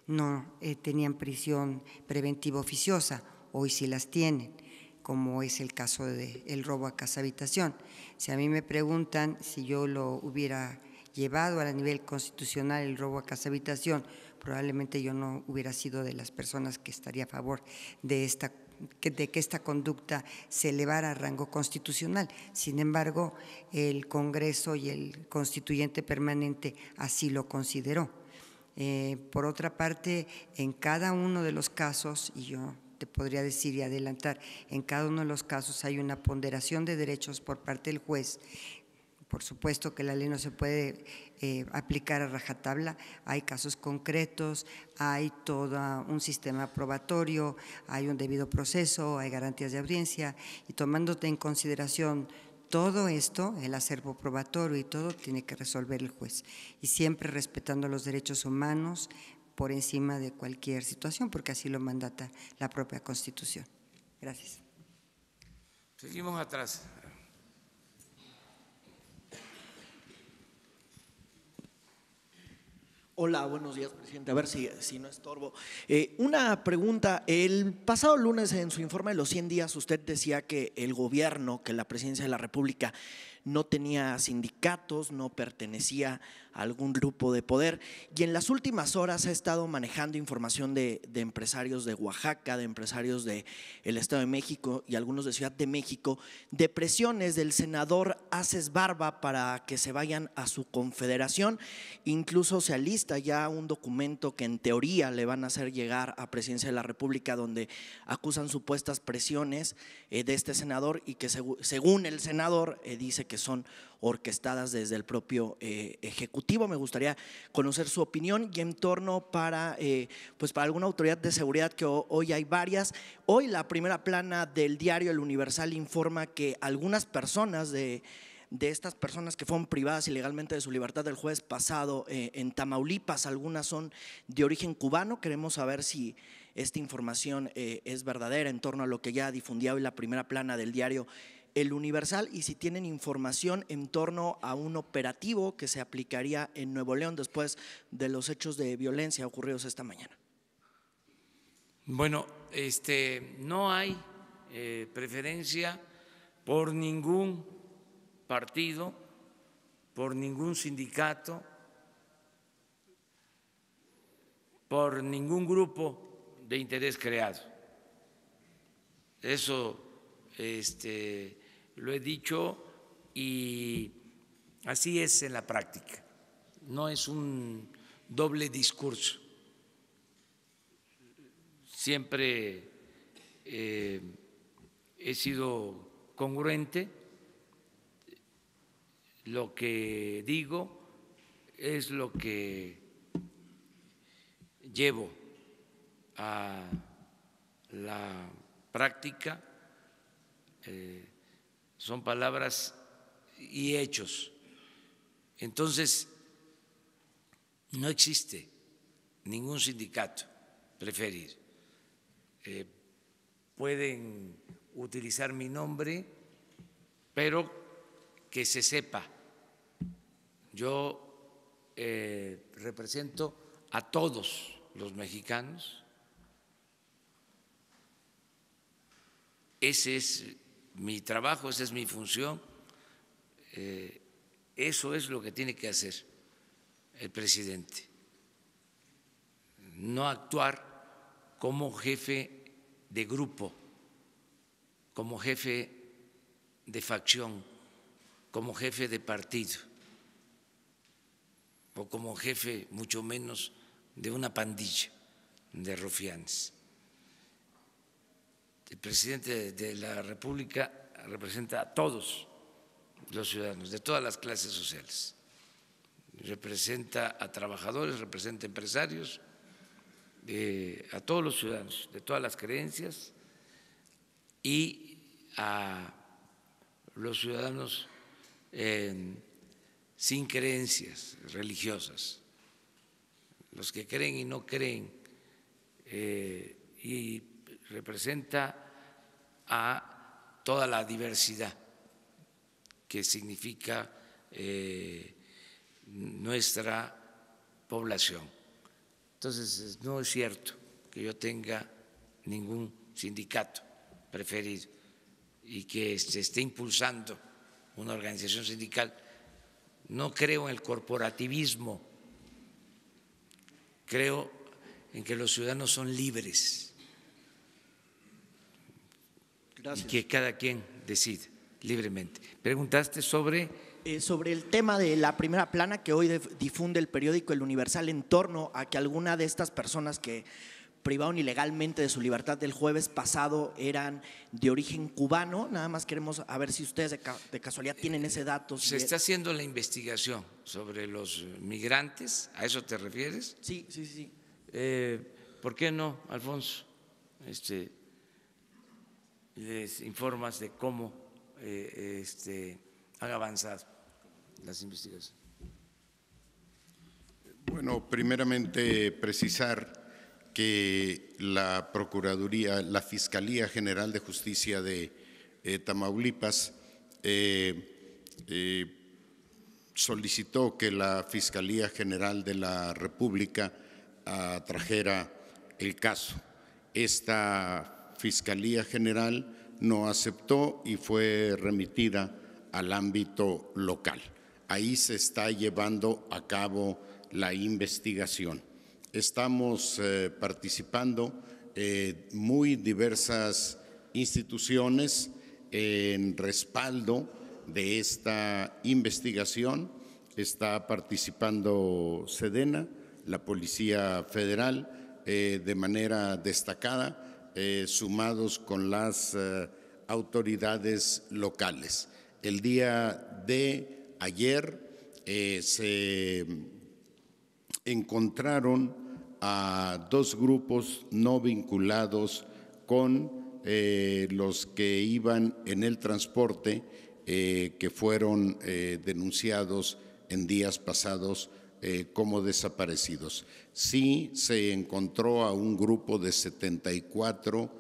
no tenían prisión preventiva oficiosa, hoy sí las tienen, como es el caso del robo a casa habitación. Si a mí me preguntan si yo lo hubiera llevado a nivel constitucional el robo a casa habitación, probablemente yo no hubiera sido de las personas que estaría a favor de que esta conducta se elevara a rango constitucional. Sin embargo, el Congreso y el constituyente permanente así lo consideró. Por otra parte, en cada uno de los casos, y yo te podría decir y adelantar, en cada uno de los casos hay una ponderación de derechos por parte del juez. Por supuesto que la ley no se puede aplicar a rajatabla, hay casos concretos, hay todo un sistema probatorio, hay un debido proceso, hay garantías de audiencia, y tomándote en consideración todo esto, el acervo probatorio y todo, tiene que resolver el juez, y siempre respetando los derechos humanos por encima de cualquier situación, porque así lo mandata la propia Constitución. Gracias. Seguimos atrás. Hola, buenos días, presidente. A ver si no estorbo. Una pregunta. El pasado lunes, en su informe de los 100 días, usted decía que el gobierno, que la presidencia de la República no tenía sindicatos, no pertenecía a algún grupo de poder, y en las últimas horas ha estado manejando información de empresarios de Oaxaca, de empresarios del Estado de México y algunos de Ciudad de México, de presiones del senador Aces Barba para que se vayan a su confederación. Incluso se alista ya un documento que en teoría le van a hacer llegar a Presidencia de la República, donde acusan supuestas presiones de este senador y que según el senador dice que son orquestadas desde el propio Ejecutivo. Me gustaría conocer su opinión y en torno para alguna autoridad de seguridad, que hoy hay varias. Hoy la primera plana del diario El Universal informa que algunas personas de estas personas que fueron privadas ilegalmente de su libertad el jueves pasado en Tamaulipas, algunas son de origen cubano. Queremos saber si esta información es verdadera en torno a lo que ya difundía hoy la primera plana del diario El Universal, y si tienen información en torno a un operativo que se aplicaría en Nuevo León después de los hechos de violencia ocurridos esta mañana. Bueno, no hay preferencia por ningún partido, por ningún sindicato, por ningún grupo de interés creado. Eso lo he dicho y así es en la práctica. No es un doble discurso. Siempre he sido congruente. Lo que digo es lo que llevo a la práctica. Son palabras y hechos. Entonces, no existe ningún sindicato preferido. Pueden utilizar mi nombre, pero que se sepa, yo represento a todos los mexicanos, Ese es mi trabajo, esa es mi función. Eso es lo que tiene que hacer el presidente. No actuar como jefe de grupo, como jefe de facción, como jefe de partido o como jefe mucho menos de una pandilla de rufianes. El presidente de la República representa a todos los ciudadanos, de todas las clases sociales. Representa a trabajadores, representa a empresarios, a todos los ciudadanos, de todas las creencias y a los ciudadanos sin creencias religiosas, los que creen y no creen, y representa a toda la diversidad que significa nuestra población. Entonces, no es cierto que yo tenga ningún sindicato preferido y que se esté impulsando una organización sindical. No creo en el corporativismo, creo en que los ciudadanos son libres. Gracias. Y que cada quien decide libremente. Preguntaste sobre el tema de la primera plana que hoy difunde el periódico El Universal en torno a que alguna de estas personas que privaron ilegalmente de su libertad del jueves pasado eran de origen cubano. Nada más queremos a ver si ustedes de casualidad tienen ese dato. Se está haciendo la investigación sobre los migrantes, ¿a eso te refieres? Sí. ¿Por qué no, Alfonso? Les informas de cómo han avanzado las investigaciones. Bueno, primeramente precisar que la Procuraduría, la Fiscalía General de Justicia de Tamaulipas solicitó que la Fiscalía General de la República trajera el caso. Esta Fiscalía General no aceptó y fue remitida al ámbito local. Ahí se está llevando a cabo la investigación. Estamos participando muy diversas instituciones en respaldo de esta investigación. Está participando Sedena, la Policía Federal, de manera destacada, sumados con las autoridades locales. El día de ayer se encontraron a dos grupos no vinculados con los que iban en el transporte que fueron denunciados en días pasados como desaparecidos. Sí se encontró a un grupo de 74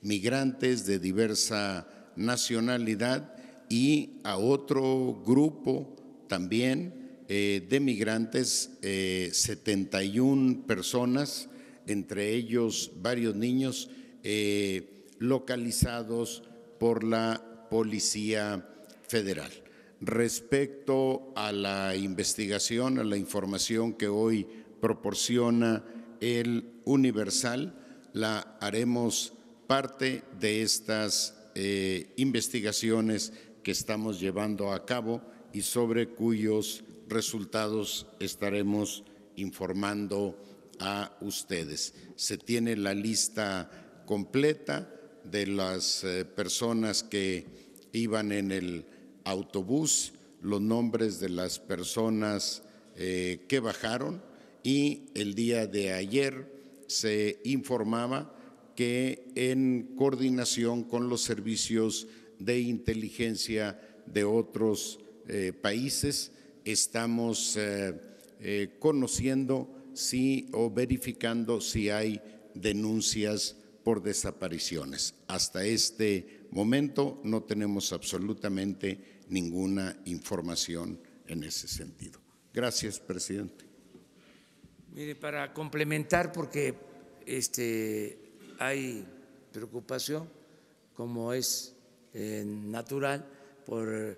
migrantes de diversa nacionalidad y a otro grupo también de migrantes, 71 personas, entre ellos varios niños localizados por la Policía Federal. Respecto a la investigación, a la información que hoy proporciona el Universal, la haremos parte de estas investigaciones que estamos llevando a cabo y sobre cuyos resultados estaremos informando a ustedes. Se tiene la lista completa de las personas que iban en el autobús, los nombres de las personas que bajaron, y el día de ayer se informaba que en coordinación con los servicios de inteligencia de otros países estamos conociendo o verificando si hay denuncias por desapariciones. Hasta este momento no tenemos absolutamente ninguna información en ese sentido. Gracias, presidente. Mire, para complementar, porque hay preocupación, como es natural por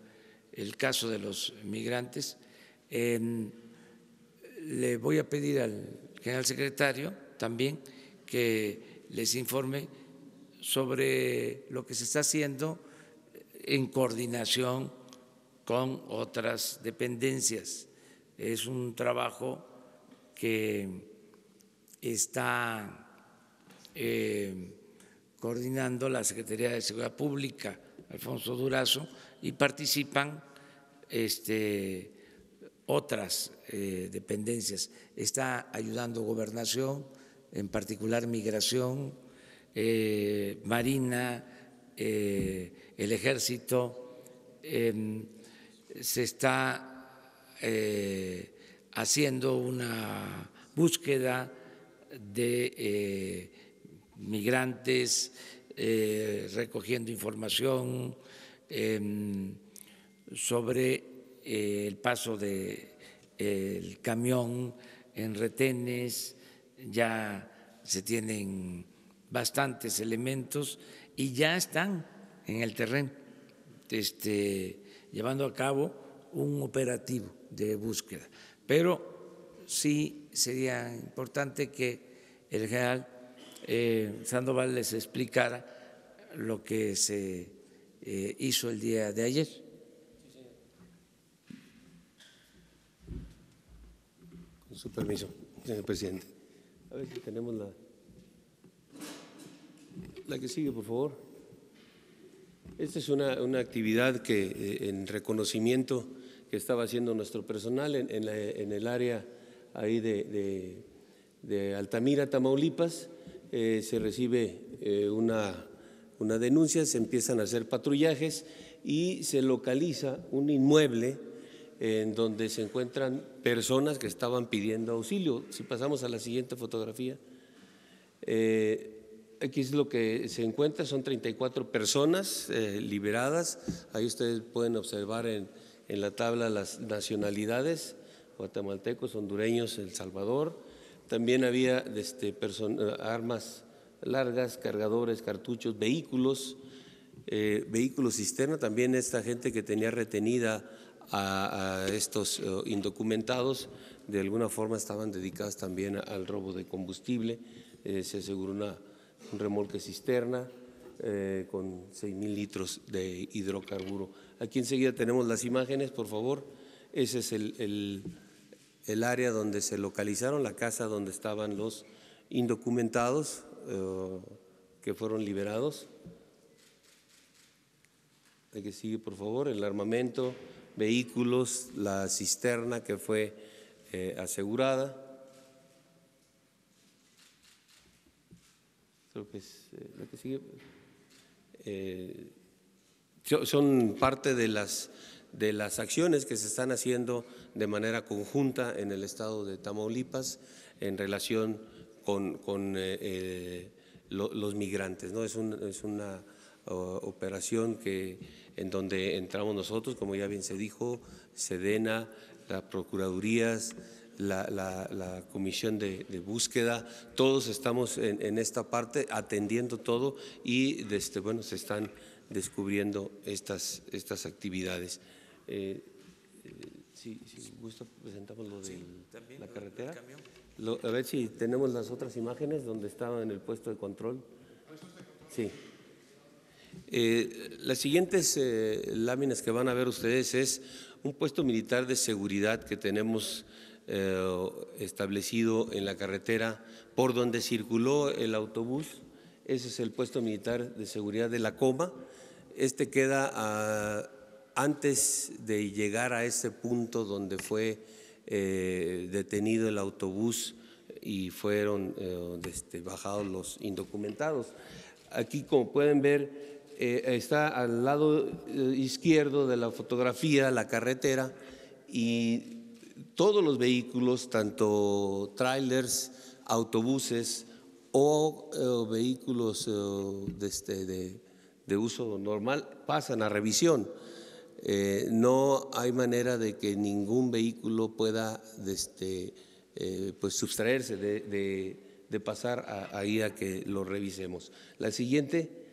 el caso de los migrantes. Le voy a pedir al general secretario también que les informe sobre lo que se está haciendo en coordinación con otras dependencias. Es un trabajo que está coordinando la Secretaría de Seguridad Pública, Alfonso Durazo, y participan otras dependencias. Está ayudando Gobernación, en particular Migración, Marina, el Ejército. Se está haciendo una búsqueda de migrantes, recogiendo información sobre el paso del camión en retenes. Ya se tienen bastantes elementos y ya están en el terreno llevando a cabo un operativo de búsqueda. Pero sí sería importante que el general Sandoval les explicara lo que se hizo el día de ayer. Con su permiso, señor presidente. A ver si tenemos la que sigue, por favor. Esta es una actividad que en reconocimiento que estaba haciendo nuestro personal en el área ahí de Altamira, Tamaulipas. Se recibe una denuncia, se empiezan a hacer patrullajes y se localiza un inmueble en donde se encuentran personas que estaban pidiendo auxilio. Si pasamos a la siguiente fotografía. Aquí es lo que se encuentra, son 34 personas liberadas. Ahí ustedes pueden observar en la tabla las nacionalidades: guatemaltecos, hondureños, El Salvador. También había armas largas, cargadores, cartuchos, vehículos cisterna. También esta gente que tenía retenida a estos indocumentados, de alguna forma estaban dedicadas también al robo de combustible. Se aseguró un remolque cisterna con 6,000 litros de hidrocarburo. Aquí enseguida tenemos las imágenes, por favor. Ese es el área donde se localizaron, la casa donde estaban los indocumentados que fueron liberados. El que sigue, por favor, el armamento, vehículos, la cisterna que fue asegurada. Creo que es la que sigue. Son parte de las acciones que se están haciendo de manera conjunta en el estado de Tamaulipas en relación con los migrantes, ¿no? Es una operación en donde entramos nosotros, como ya bien se dijo, Sedena, las procuradurías, la comisión de búsqueda. Todos estamos en esta parte atendiendo todo y bueno, se están descubriendo estas actividades. Si gusta, presentamos lo de la carretera. A ver si tenemos las otras imágenes donde estaban en el puesto de control. Sí. Las siguientes láminas que van a ver ustedes es un puesto militar de seguridad que tenemos establecido en la carretera por donde circuló el autobús. Ese es el puesto militar de seguridad de La Coma. Este queda antes de llegar a ese punto donde fue detenido el autobús y fueron bajados los indocumentados. Aquí, como pueden ver, está al lado izquierdo de la fotografía la carretera y todos los vehículos, tanto trailers, autobuses o vehículos de uso normal, pasan a revisión. No hay manera de que ningún vehículo pueda pues sustraerse de pasar ahí a que lo revisemos. La siguiente.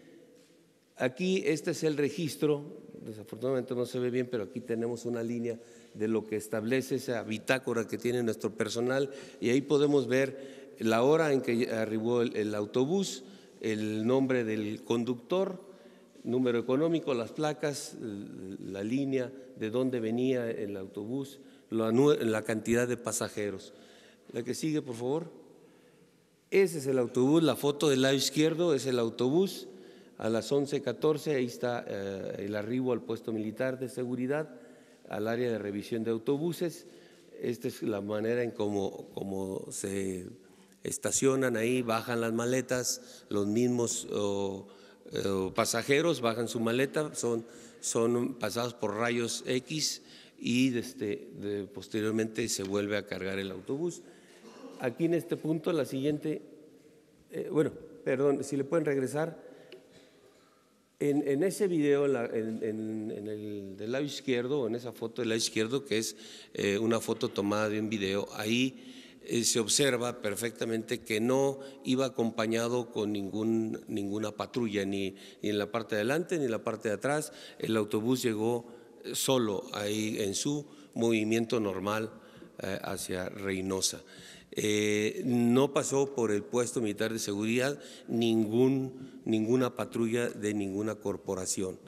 Aquí este es el registro, desafortunadamente no se ve bien, pero aquí tenemos una línea de lo que establece esa bitácora que tiene nuestro personal y ahí podemos ver la hora en que arribó el autobús, el nombre del conductor, número económico, las placas, la línea de dónde venía el autobús, la cantidad de pasajeros. La que sigue, por favor. Ese es el autobús, la foto del lado izquierdo es el autobús. A las 11:14, ahí está el arribo al puesto militar de seguridad, al área de revisión de autobuses. Esta es la manera en cómo se estacionan ahí, bajan las maletas, los mismos pasajeros bajan su maleta, son pasados por rayos X y posteriormente se vuelve a cargar el autobús. Aquí en este punto, la siguiente, perdón, si le pueden regresar. En ese video, en el del lado izquierdo, en esa foto del lado izquierdo, que es una foto tomada de un video, ahí se observa perfectamente que no iba acompañado con ninguna patrulla, ni en la parte de adelante ni en la parte de atrás. El autobús llegó solo ahí en su movimiento normal hacia Reynosa. No pasó por el puesto militar de seguridad ninguna patrulla de ninguna corporación.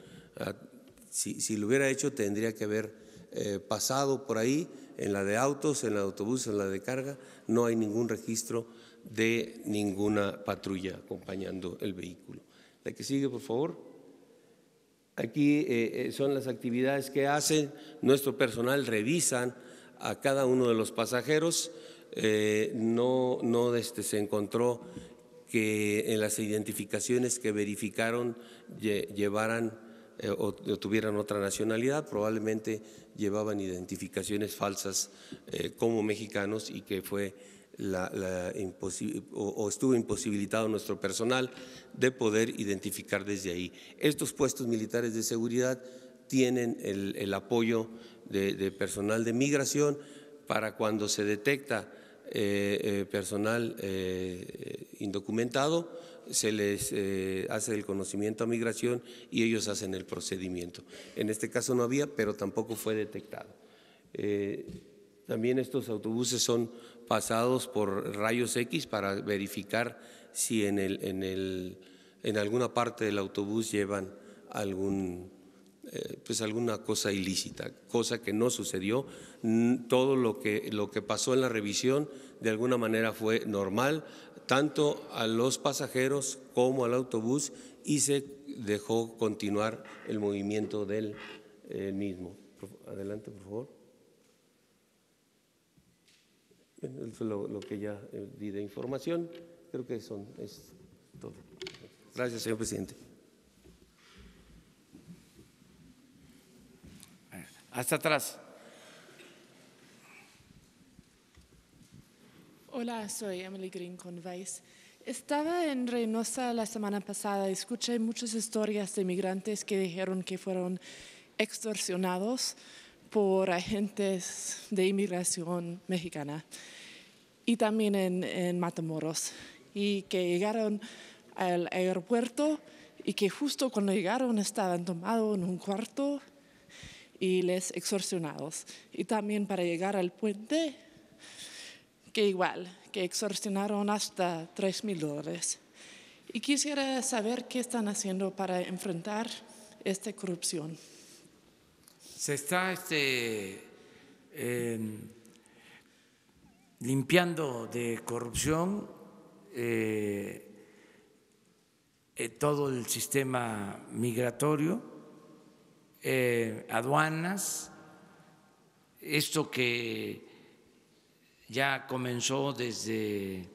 Si lo hubiera hecho, tendría que haber pasado por ahí, en la de autos, en la de autobús, en la de carga. No hay ningún registro de ninguna patrulla acompañando el vehículo. La que sigue, por favor. Aquí son las actividades que hacen. Nuestro personal revisan a cada uno de los pasajeros. No se encontró que en las identificaciones que verificaron llevaran o tuvieran otra nacionalidad, probablemente llevaban identificaciones falsas como mexicanos y que fue estuvo imposibilitado nuestro personal de poder identificar desde ahí. Estos puestos militares de seguridad tienen el apoyo de personal de migración para cuando se detecta personal indocumentado, se les hace el conocimiento a migración y ellos hacen el procedimiento. En este caso no había, pero tampoco fue detectado. También estos autobuses son pasados por rayos X para verificar si en alguna parte del autobús llevan alguna cosa ilícita, cosa que no sucedió. Todo lo que pasó en la revisión de alguna manera fue normal, tanto a los pasajeros como al autobús, y se dejó continuar el movimiento del mismo. Adelante, por favor. Eso es lo que ya di de información. Creo que es todo. Gracias, señor presidente. Hasta atrás. Hola, soy Emily Green con Vice. Estaba en Reynosa la semana pasada y escuché muchas historias de migrantes que dijeron que fueron extorsionados por agentes de inmigración mexicana y también en Matamoros, y que llegaron al aeropuerto y que justo cuando llegaron estaban tomados en un cuarto y les extorsionados. Y también para llegar al puente, que igual, que extorsionaron hasta $3,000. Y quisiera saber qué están haciendo para enfrentar esta corrupción. Se está limpiando de corrupción todo el sistema migratorio, aduanas, esto que ya comenzó desde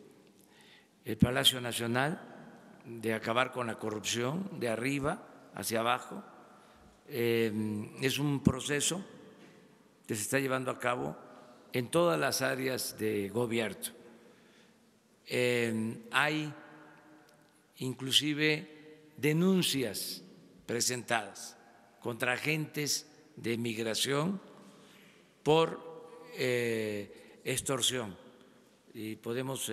el Palacio Nacional, de acabar con la corrupción de arriba hacia abajo. Es un proceso que se está llevando a cabo en todas las áreas de gobierno. Hay inclusive denuncias presentadas contra agentes de migración por extorsión, y podemos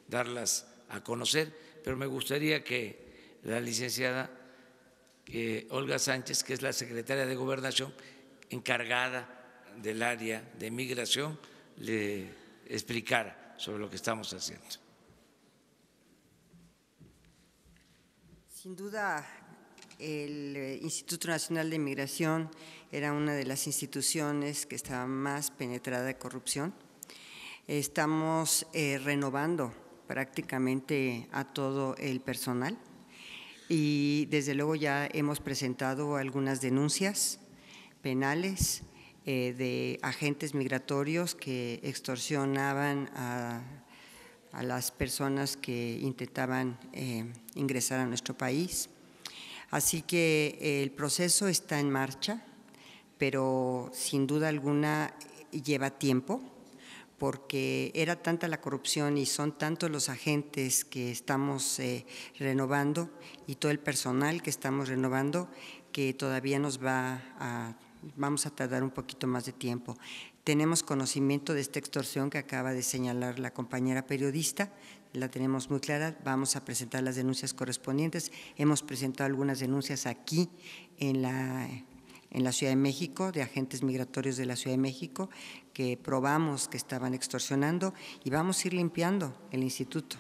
darlas a conocer, pero me gustaría que la licenciada que Olga Sánchez, que es la secretaria de Gobernación, encargada del área de migración, le explicara sobre lo que estamos haciendo. Sin duda, el Instituto Nacional de Migración era una de las instituciones que estaba más penetrada de corrupción. Estamos renovando prácticamente a todo el personal y desde luego ya hemos presentado algunas denuncias penales de agentes migratorios que extorsionaban a las personas que intentaban ingresar a nuestro país. Así que el proceso está en marcha, pero sin duda alguna lleva tiempo, porque era tanta la corrupción y son tantos los agentes que estamos renovando y todo el personal que estamos renovando que todavía vamos a tardar un poquito más de tiempo. Tenemos conocimiento de esta extorsión que acaba de señalar la compañera periodista, la tenemos muy clara, vamos a presentar las denuncias correspondientes. Hemos presentado algunas denuncias aquí en la Ciudad de México, de agentes migratorios de la Ciudad de México, que probamos que estaban extorsionando y vamos a ir limpiando el instituto.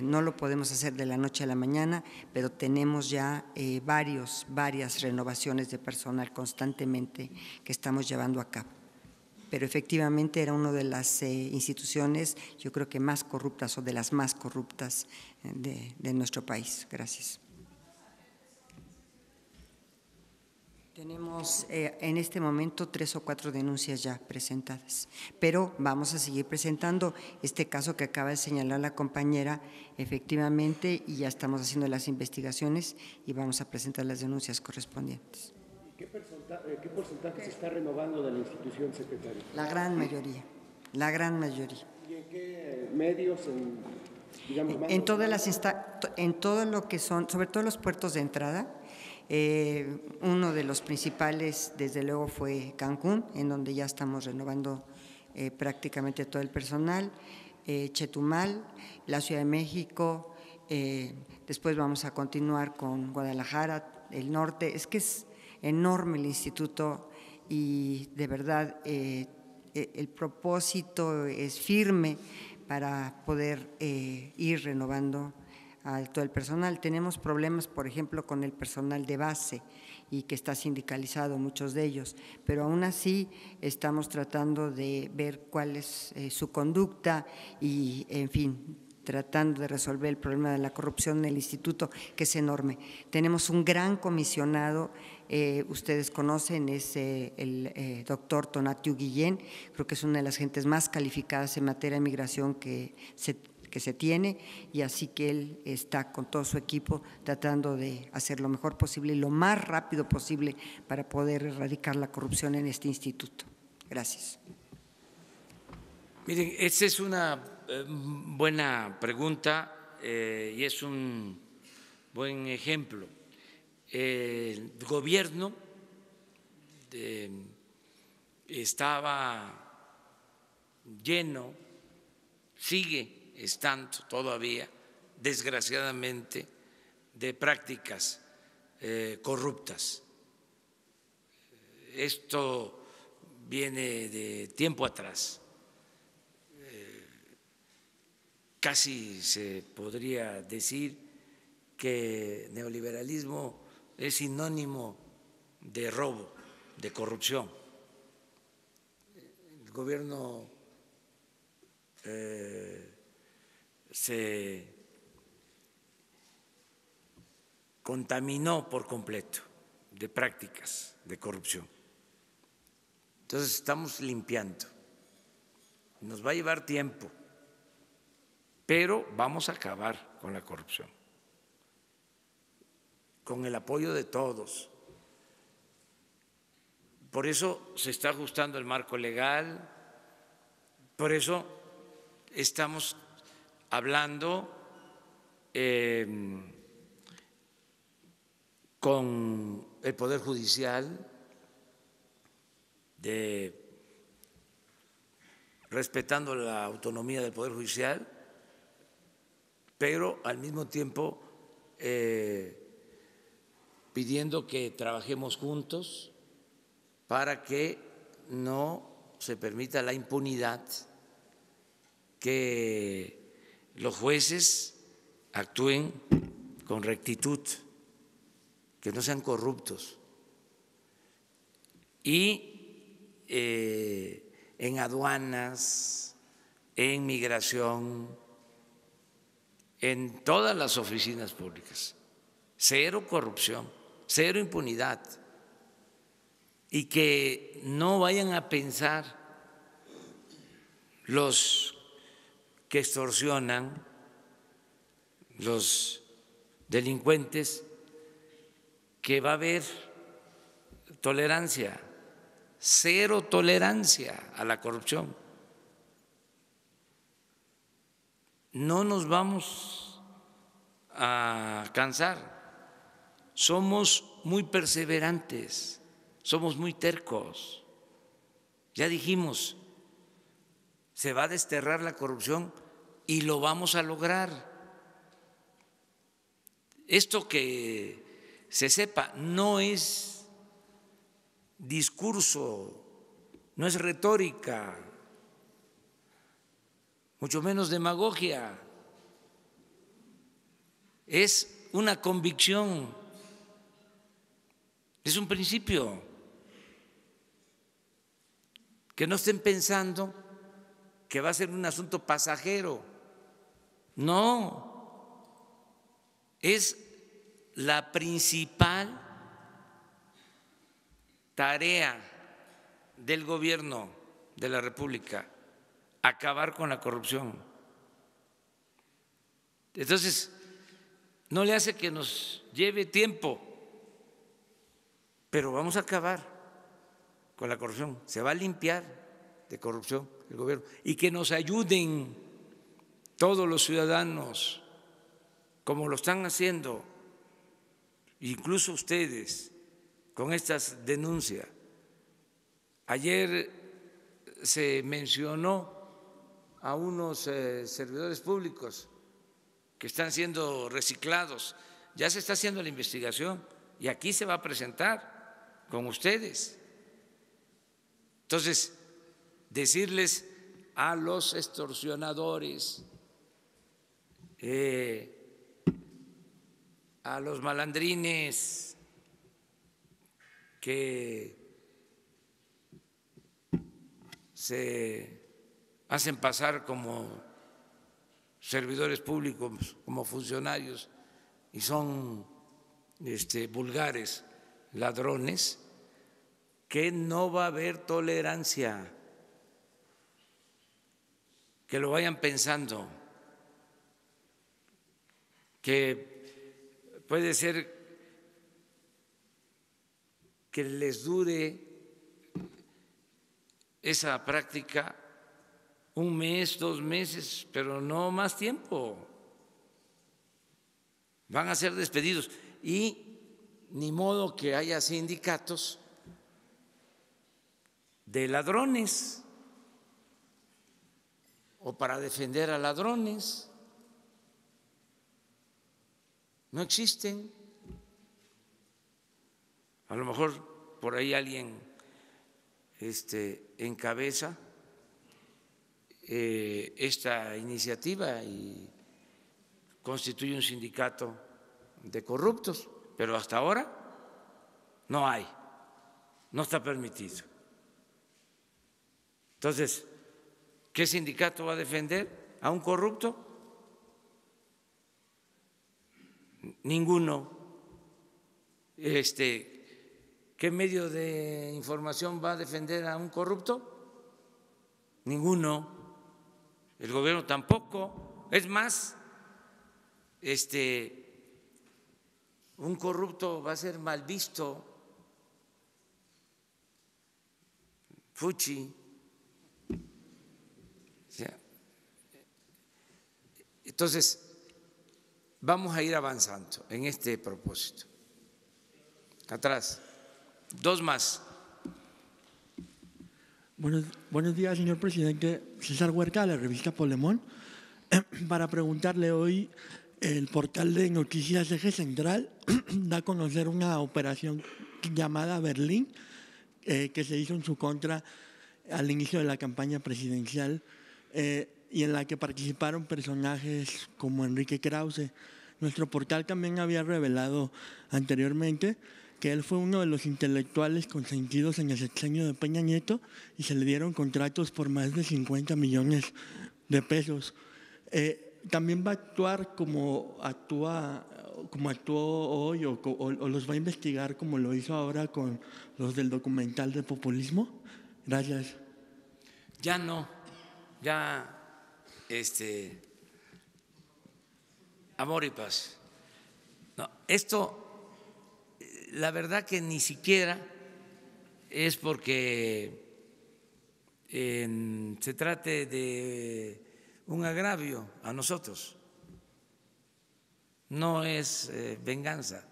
No lo podemos hacer de la noche a la mañana, pero tenemos ya varias renovaciones de personal constantemente que estamos llevando a cabo. Pero efectivamente era una de las instituciones, yo creo que más corruptas o de las más corruptas de nuestro país. Gracias. Tenemos en este momento 3 o 4 denuncias ya presentadas, pero vamos a seguir presentando este caso que acaba de señalar la compañera, efectivamente, y ya estamos haciendo las investigaciones y vamos a presentar las denuncias correspondientes. ¿Qué porcentaje se está renovando de la institución, secretario? La gran mayoría, la gran mayoría. ¿Y en qué medios? En todo lo que son, sobre todo los puertos de entrada. Uno de los principales, desde luego, fue Cancún, en donde ya estamos renovando prácticamente todo el personal, Chetumal, la Ciudad de México, después vamos a continuar con Guadalajara, el norte. Es que es enorme el instituto y de verdad el propósito es firme para poder ir renovando a todo el personal. Tenemos problemas, por ejemplo, con el personal de base y que está sindicalizado, muchos de ellos, pero aún así estamos tratando de ver cuál es su conducta y, en fin, tratando de resolver el problema de la corrupción en el instituto, que es enorme. Tenemos un gran comisionado, ustedes conocen, es el doctor Tonatiuh Guillén, creo que es una de las gentes más calificadas en materia de migración que se tiene, y así que él está con todo su equipo tratando de hacer lo mejor posible y lo más rápido posible para poder erradicar la corrupción en este instituto. Gracias. Miren, esta es una buena pregunta y es un buen ejemplo. El gobierno estaba lleno, sigue estando todavía, desgraciadamente, de prácticas corruptas. Esto viene de tiempo atrás. Casi se podría decir que neoliberalismo es sinónimo de robo, de corrupción. El gobierno se contaminó por completo de prácticas de corrupción. Entonces estamos limpiando. Nos va a llevar tiempo, pero vamos a acabar con la corrupción, con el apoyo de todos. Por eso se está ajustando el marco legal, por eso estamos hablando con el Poder Judicial respetando la autonomía del Poder Judicial, pero al mismo tiempo pidiendo que trabajemos juntos para que no se permita la impunidad, que los jueces actúen con rectitud, que no sean corruptos. Y en aduanas, en migración, en todas las oficinas públicas, cero corrupción, cero impunidad. Y que no vayan a pensar los que extorsionan, los delincuentes, que va a haber tolerancia, cero tolerancia a la corrupción. No nos vamos a cansar, somos muy perseverantes, somos muy tercos. Ya dijimos, se va a desterrar la corrupción y lo vamos a lograr. Esto que se sepa no es discurso, no es retórica, mucho menos demagogia, es una convicción, es un principio. Que no estén pensando que va a ser un asunto pasajero. No, es la principal tarea del gobierno de la República, acabar con la corrupción. Entonces, no le hace que nos lleve tiempo, pero vamos a acabar con la corrupción, se va a limpiar de corrupción el gobierno y que nos ayuden todos los ciudadanos como lo están haciendo, incluso ustedes con estas denuncias. Ayer se mencionó a unos servidores públicos que están siendo reciclados, ya se está haciendo la investigación y aquí se va a presentar con ustedes. Entonces, decirles a los extorsionadores, a los malandrines que se hacen pasar como servidores públicos, como funcionarios y son vulgares ladrones, que no va a haber tolerancia, que lo vayan pensando, que puede ser que les dure esa práctica 1 mes, 2 meses, pero no más tiempo. Van a ser despedidos y ni modo que haya sindicatos de ladrones o para defender a ladrones. No existen. A lo mejor por ahí alguien encabeza esta iniciativa y constituye un sindicato de corruptos, pero hasta ahora no hay, no está permitido. Entonces, ¿qué sindicato va a defender a un corrupto? Ninguno. ¿Qué medio de información va a defender a un corrupto? Ninguno. El gobierno tampoco. Es más, un corrupto va a ser mal visto. Fuchi. Entonces, vamos a ir avanzando en este propósito. Atrás, 2 más. Buenos días, señor presidente. César Huerta, de la revista Polemón. Para preguntarle hoy, el portal de noticias Eje Central da a conocer una operación llamada Berlín que se hizo en su contra al inicio de la campaña presidencial y en la que participaron personajes como Enrique Krause. Nuestro portal también había revelado anteriormente que él fue uno de los intelectuales consentidos en el sexenio de Peña Nieto y se le dieron contratos por más de 50 millones de pesos. ¿También va a actuar como actuó hoy o los va a investigar como lo hizo ahora con los del documental de populismo? Gracias. Ya no, ya amor y paz. No, esto, la verdad que ni siquiera es porque se trate de un agravio a nosotros, no es venganza,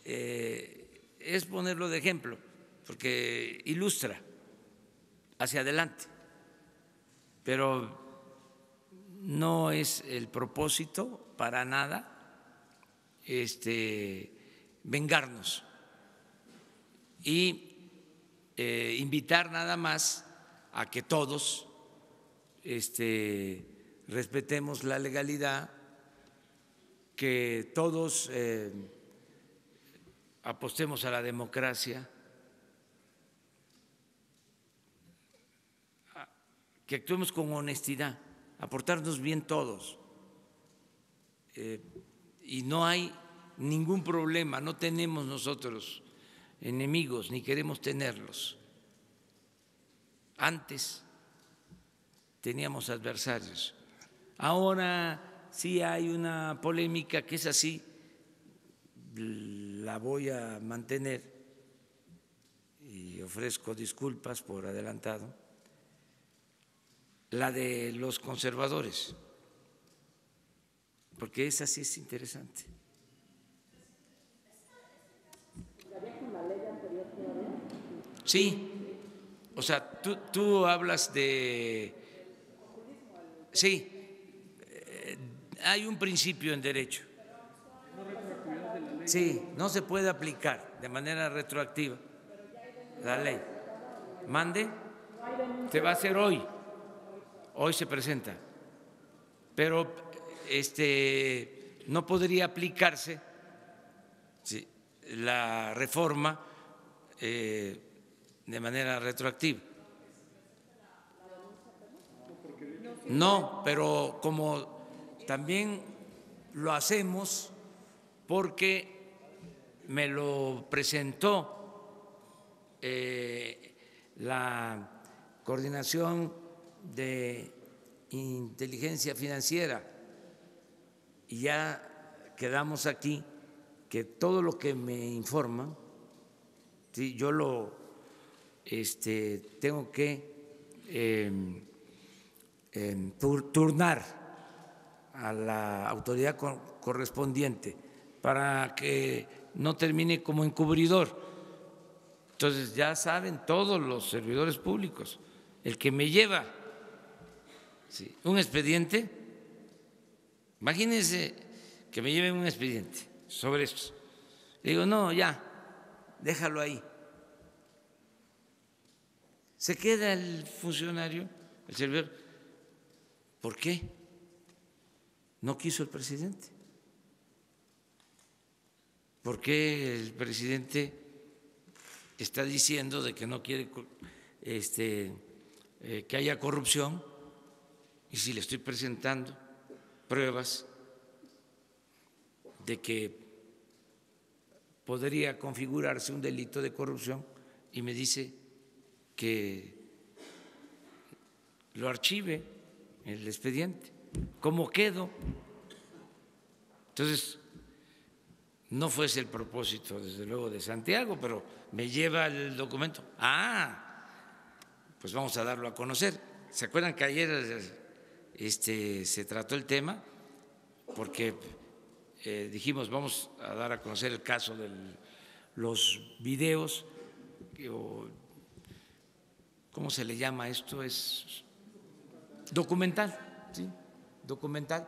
es ponerlo de ejemplo, porque ilustra hacia adelante, pero no es el propósito para nada vengarnos y invitar nada más a que todos respetemos la legalidad, que todos apostemos a la democracia, que actuemos con honestidad, aportarnos bien todos. Y no hay ningún problema, no tenemos nosotros enemigos ni queremos tenerlos. Antes teníamos adversarios. Ahora sí hay una polémica que es así, la voy a mantener y ofrezco disculpas por adelantado, la de los conservadores, porque esa sí es interesante. Sí, o sea, tú hablas de… Sí, hay un principio en derecho. Sí, no se puede aplicar de manera retroactiva la ley. Mande, se va a hacer hoy. Hoy se presenta, pero no podría aplicarse la reforma de manera retroactiva. No, pero como también lo hacemos porque me lo presentó la Coordinación de Inteligencia Financiera y ya quedamos aquí que todo lo que me informan, ¿sí? Yo lo tengo que turnar a la autoridad correspondiente para que no termine como encubridor. Entonces ya saben todos los servidores públicos, el que me lleva un expediente, imagínense que me lleven un expediente sobre esto. Le digo, no, ya, déjalo ahí. Se queda el funcionario, el servidor. ¿Por qué? No quiso el presidente. ¿Por qué el presidente está diciendo de que no quiere que haya corrupción? Y si le estoy presentando pruebas de que podría configurarse un delito de corrupción y me dice que lo archive el expediente, ¿cómo quedo? Entonces, no fue ese el propósito, desde luego, de Santiago, pero me lleva el documento. Pues vamos a darlo a conocer. ¿Se acuerdan que ayer se trató el tema? Porque dijimos, vamos a dar a conocer el caso de los videos, ¿cómo se le llama esto? Es documental, ¿sí? Documental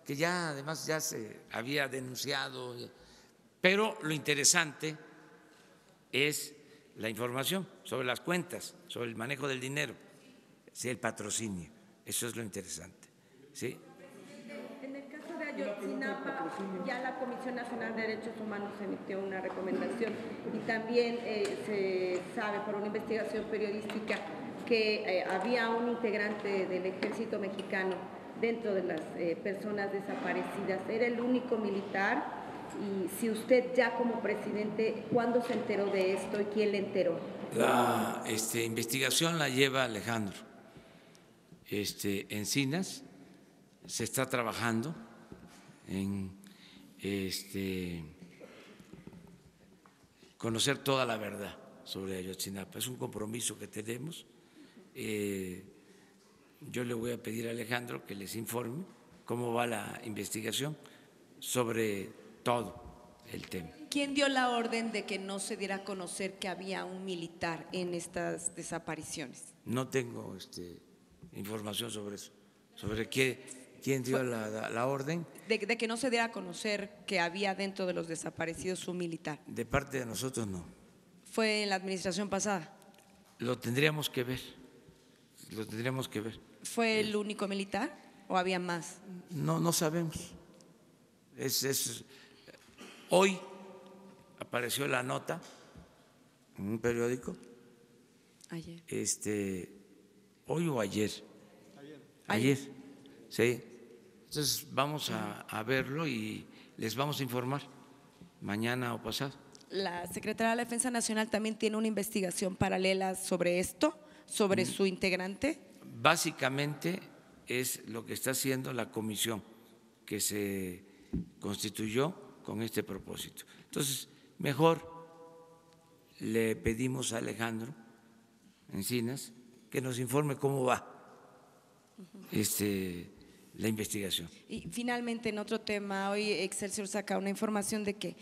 que ya además ya se había denunciado, pero lo interesante es la información sobre las cuentas, sobre el manejo del dinero, sí, el patrocinio, eso es lo interesante, ¿sí? En el caso de Ayotzinapa, ya la Comisión Nacional de Derechos Humanos emitió una recomendación y también se sabe por una investigación periodística que había un integrante del ejército mexicano dentro de las personas desaparecidas. Era el único militar. Y si usted ya como presidente, ¿cuándo se enteró de esto y quién le enteró? La investigación la lleva Alejandro Encinas. Se está trabajando en conocer toda la verdad sobre Ayotzinapa. Es un compromiso que tenemos. Yo le voy a pedir a Alejandro que les informe cómo va la investigación sobre todo el tema. ¿Quién dio la orden de que no se diera a conocer que había un militar en estas desapariciones? No tengo información sobre eso, sobre quién dio la orden. De que no se diera a conocer que había dentro de los desaparecidos un militar. De parte de nosotros no. ¿Fue en la administración pasada? Lo tendríamos que ver, ¿Fue el único militar o había más? No sabemos. Hoy apareció la nota en un periódico. Ayer. Hoy o ayer. Ayer. Sí. Entonces vamos a verlo y les vamos a informar mañana o pasado. La Secretaría de la Defensa Nacional también tiene una investigación paralela sobre esto, sobre su integrante. Básicamente es lo que está haciendo la comisión que se constituyó con este propósito. Entonces, mejor le pedimos a Alejandro Encinas que nos informe cómo va la investigación. Y finalmente, en otro tema, hoy Excelsior saca una información de que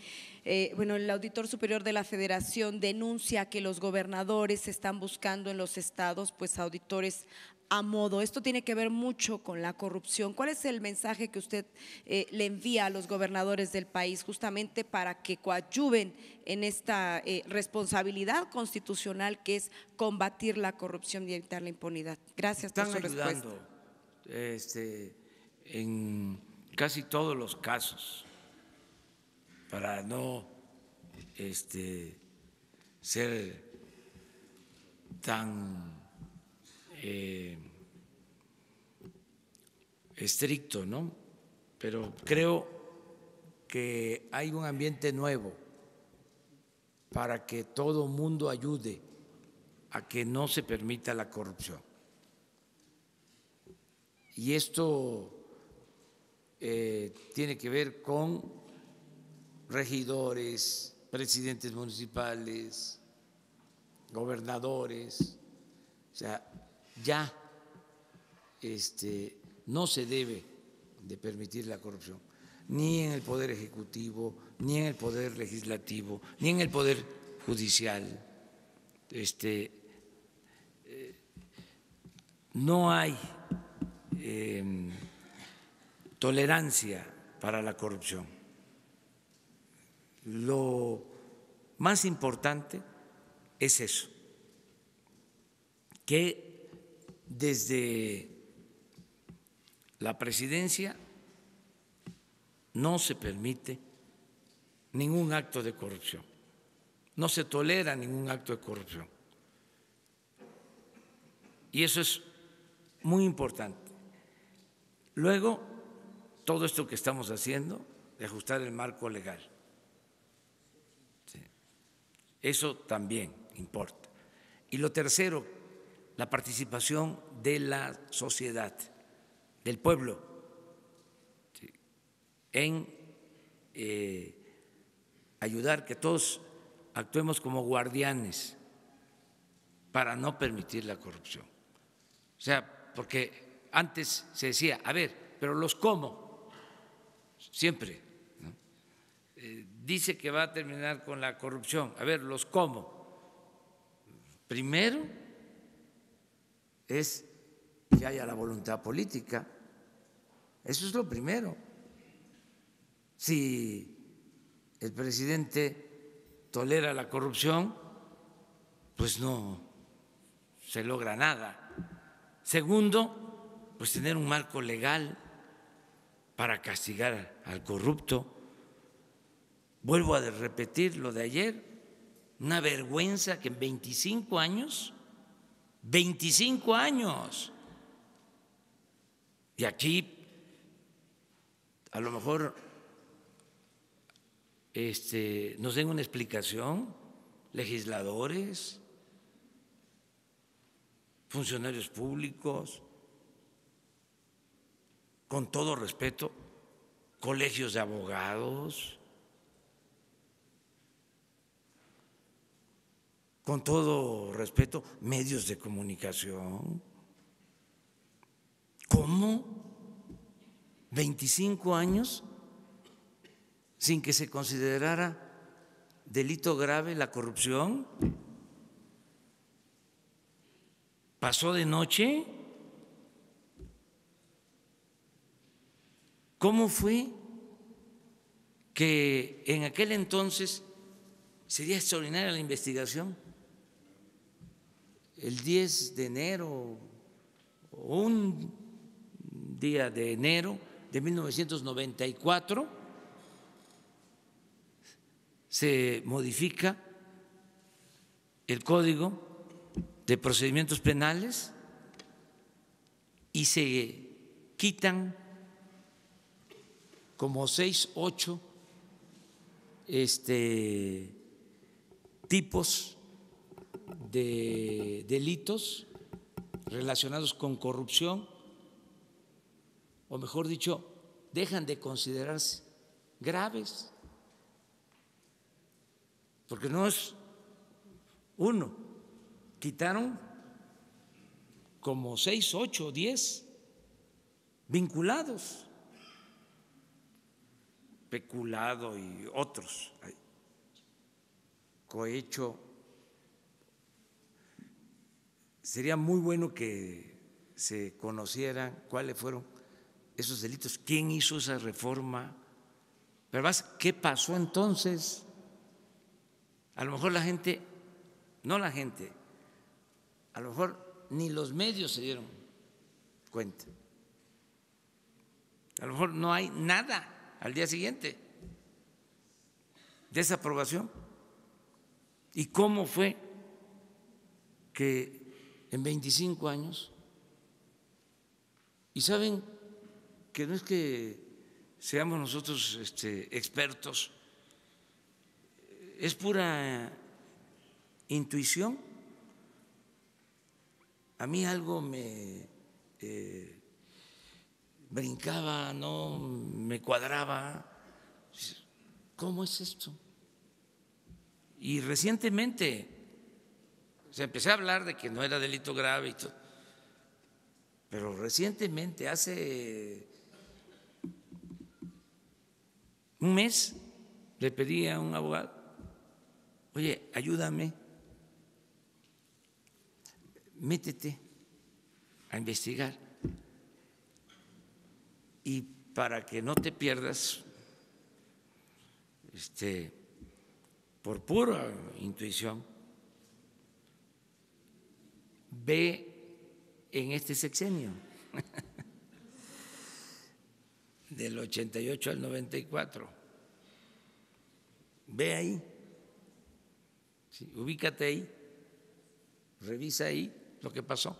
el Auditor Superior de la Federación denuncia que los gobernadores están buscando en los estados pues auditores a modo. Esto tiene que ver mucho con la corrupción. ¿Cuál es el mensaje que usted le envía a los gobernadores del país justamente para que coadyuven en esta responsabilidad constitucional que es combatir la corrupción y evitar la impunidad? Gracias por su respuesta. Están ayudando en casi todos los casos para no ser tan estricto, ¿no? Pero creo que hay un ambiente nuevo para que todo mundo ayude a que no se permita la corrupción. Y esto tiene que ver con regidores, presidentes municipales, gobernadores. O sea, ya no se debe de permitir la corrupción, ni en el Poder Ejecutivo, ni en el Poder Legislativo, ni en el Poder Judicial. No hay tolerancia para la corrupción. Lo más importante es eso, que desde la presidencia no se permite ningún acto de corrupción, no se tolera ningún acto de corrupción. Y eso es muy importante. Luego, todo esto que estamos haciendo, de ajustar el marco legal, ¿sí? Eso también importa. Y lo tercero, la participación de la sociedad, del pueblo, ¿sí? En ayudar que todos actuemos como guardianes para no permitir la corrupción. O sea, porque antes se decía, a ver, pero los cómo, siempre, ¿no? Dice que va a terminar con la corrupción, a ver, los cómo. Primero es que haya la voluntad política, eso es lo primero. Si el presidente tolera la corrupción, pues no se logra nada. Segundo, pues tener un marco legal para castigar al corrupto. Vuelvo a repetir lo de ayer, una vergüenza que en 25 años, y aquí a lo mejor nos den una explicación, legisladores, funcionarios públicos, con todo respeto, colegios de abogados, con todo respeto, medios de comunicación. ¿Cómo? 25 años sin que se considerara delito grave la corrupción. ¿Pasó de noche? ¿Cómo fue que en aquel entonces sería extraordinaria la investigación? El 10 de enero, o un día de enero de 1994, se modifica el Código de Procedimientos Penales y se quitan como 6, 8 tipos de delitos relacionados con corrupción, o mejor dicho, dejan de considerarse graves, porque no es uno, quitaron como 6, 8, 10 vinculados, peculado y otros, cohecho. Sería muy bueno que se conocieran cuáles fueron esos delitos, quién hizo esa reforma, pero más, ¿qué pasó entonces? A lo mejor la gente, no la gente, a lo mejor ni los medios se dieron cuenta. A lo mejor no hay nada al día siguiente de esa aprobación. ¿Y cómo fue que en 25 años, y saben que no es que seamos nosotros expertos, es pura intuición? A mí algo me brincaba, no me cuadraba. ¿Cómo es esto? Y recientemente empecé a hablar de que no era delito grave y todo, pero recientemente, hace un mes, le pedí a un abogado: oye, ayúdame, métete a investigar, y para que no te pierdas, por pura intuición, ve en este sexenio, del 88 al 94, ve ahí, sí, ubícate ahí, revisa ahí lo que pasó.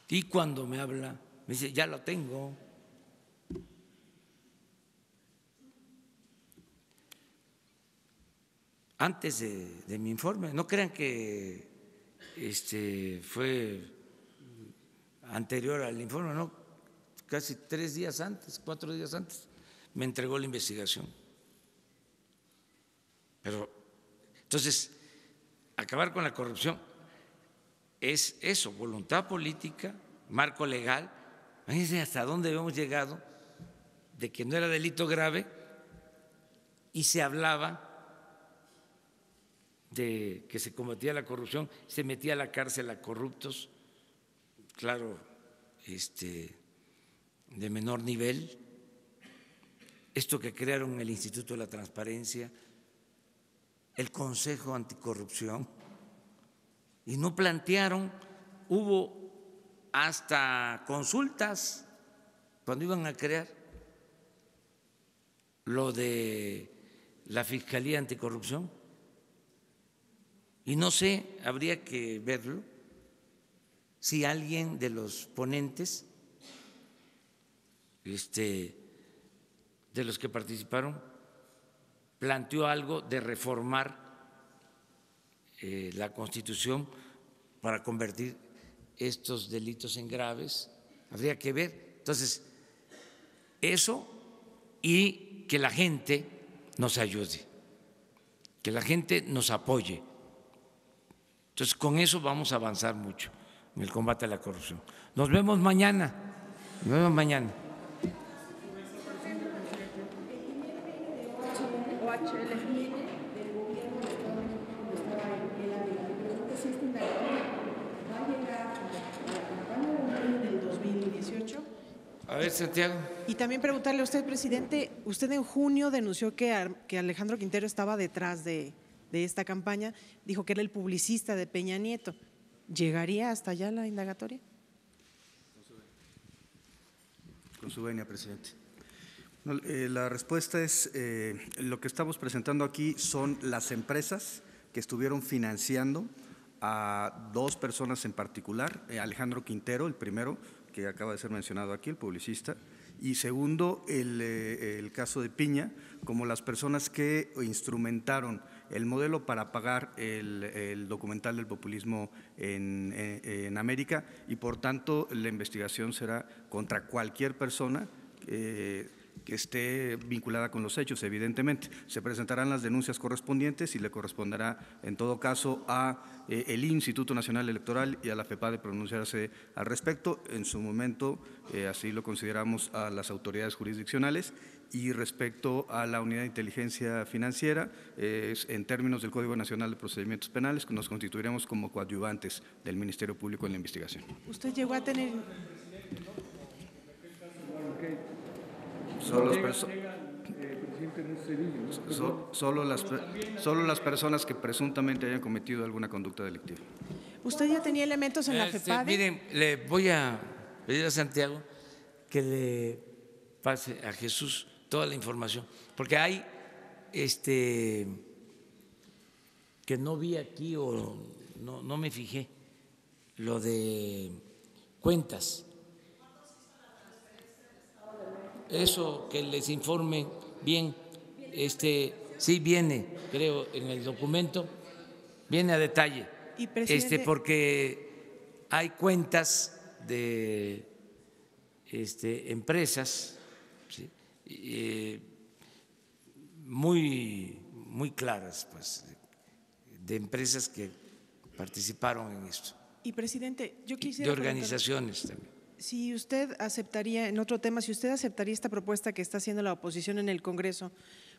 Y cuando me habla, me dice: ya lo tengo. Antes de mi informe, no crean que fue anterior al informe, no, casi 3 días antes, 4 días antes, me entregó la investigación. Pero entonces, acabar con la corrupción es eso: voluntad política, marco legal. Imagínense hasta dónde hemos llegado, de que no era delito grave y se hablaba de que se combatía la corrupción, se metía a la cárcel a corruptos, claro, de menor nivel, esto que crearon el Instituto de la Transparencia, el Consejo Anticorrupción, y no plantearon, hubo hasta consultas cuando iban a crear lo de la Fiscalía Anticorrupción. Y no sé, habría que verlo, si alguien de los ponentes, de los que participaron, planteó algo de reformar la Constitución para convertir estos delitos en graves. Habría que ver. Entonces, eso, y que la gente nos ayude, que la gente nos apoye. Entonces, con eso vamos a avanzar mucho en el combate a la corrupción. Nos vemos mañana. Nos vemos mañana. A ver, Santiago. Y también preguntarle a usted, presidente, usted en junio denunció que Alejandro Quintero estaba detrás de esta campaña, dijo que era el publicista de Peña Nieto. ¿Llegaría hasta allá la indagatoria? Con su venia, presidente. No, la respuesta es, lo que estamos presentando aquí son las empresas que estuvieron financiando a dos personas en particular, Alejandro Quintero, el primero, que acaba de ser mencionado aquí, el publicista, y segundo, el caso de Piña, como las personas que instrumentaron el modelo para pagar el documental del populismo en América, y por tanto la investigación será contra cualquier persona que esté vinculada con los hechos, evidentemente. Se presentarán las denuncias correspondientes y le corresponderá, en todo caso, a el Instituto Nacional Electoral y a la FEPADE pronunciarse al respecto. En su momento, así lo consideramos, a las autoridades jurisdiccionales. Y respecto a la Unidad de Inteligencia Financiera, en términos del Código Nacional de Procedimientos Penales, nos constituiremos como coadyuvantes del Ministerio Público en la investigación. ¿Usted llegó a tener… Solo las personas que presuntamente hayan cometido alguna conducta delictiva. ¿Usted ya tenía elementos en la FEPADE? Miren, le voy a pedir a Santiago que le pase a Jesús toda la información, porque hay que no vi aquí o no me fijé, lo de cuentas. Eso, que les informe bien, sí viene, creo, en el documento, viene a detalle, y porque hay cuentas de empresas, ¿sí? muy claras, pues, de empresas que participaron en esto. Y presidente, yo quisiera de organizaciones también. Si usted aceptaría, en otro tema, si usted aceptaría esta propuesta que está haciendo la oposición en el Congreso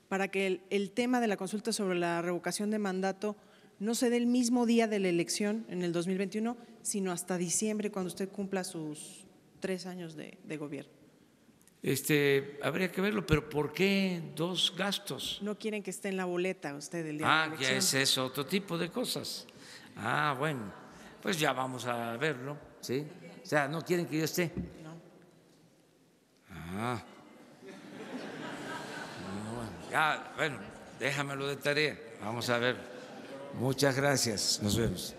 para que el tema de la consulta sobre la revocación de mandato no se dé el mismo día de la elección en el 2021, sino hasta diciembre, cuando usted cumpla sus 3 años de gobierno. Habría que verlo, pero ¿por qué 2 gastos? No quieren que esté en la boleta usted el día de la elección. Ya es eso, otro tipo de cosas. Bueno, pues ya vamos a verlo, ¿sí? O sea, ¿no quieren que yo esté? No. Bueno, déjamelo de tarea. Vamos a ver. Muchas gracias. Nos vemos.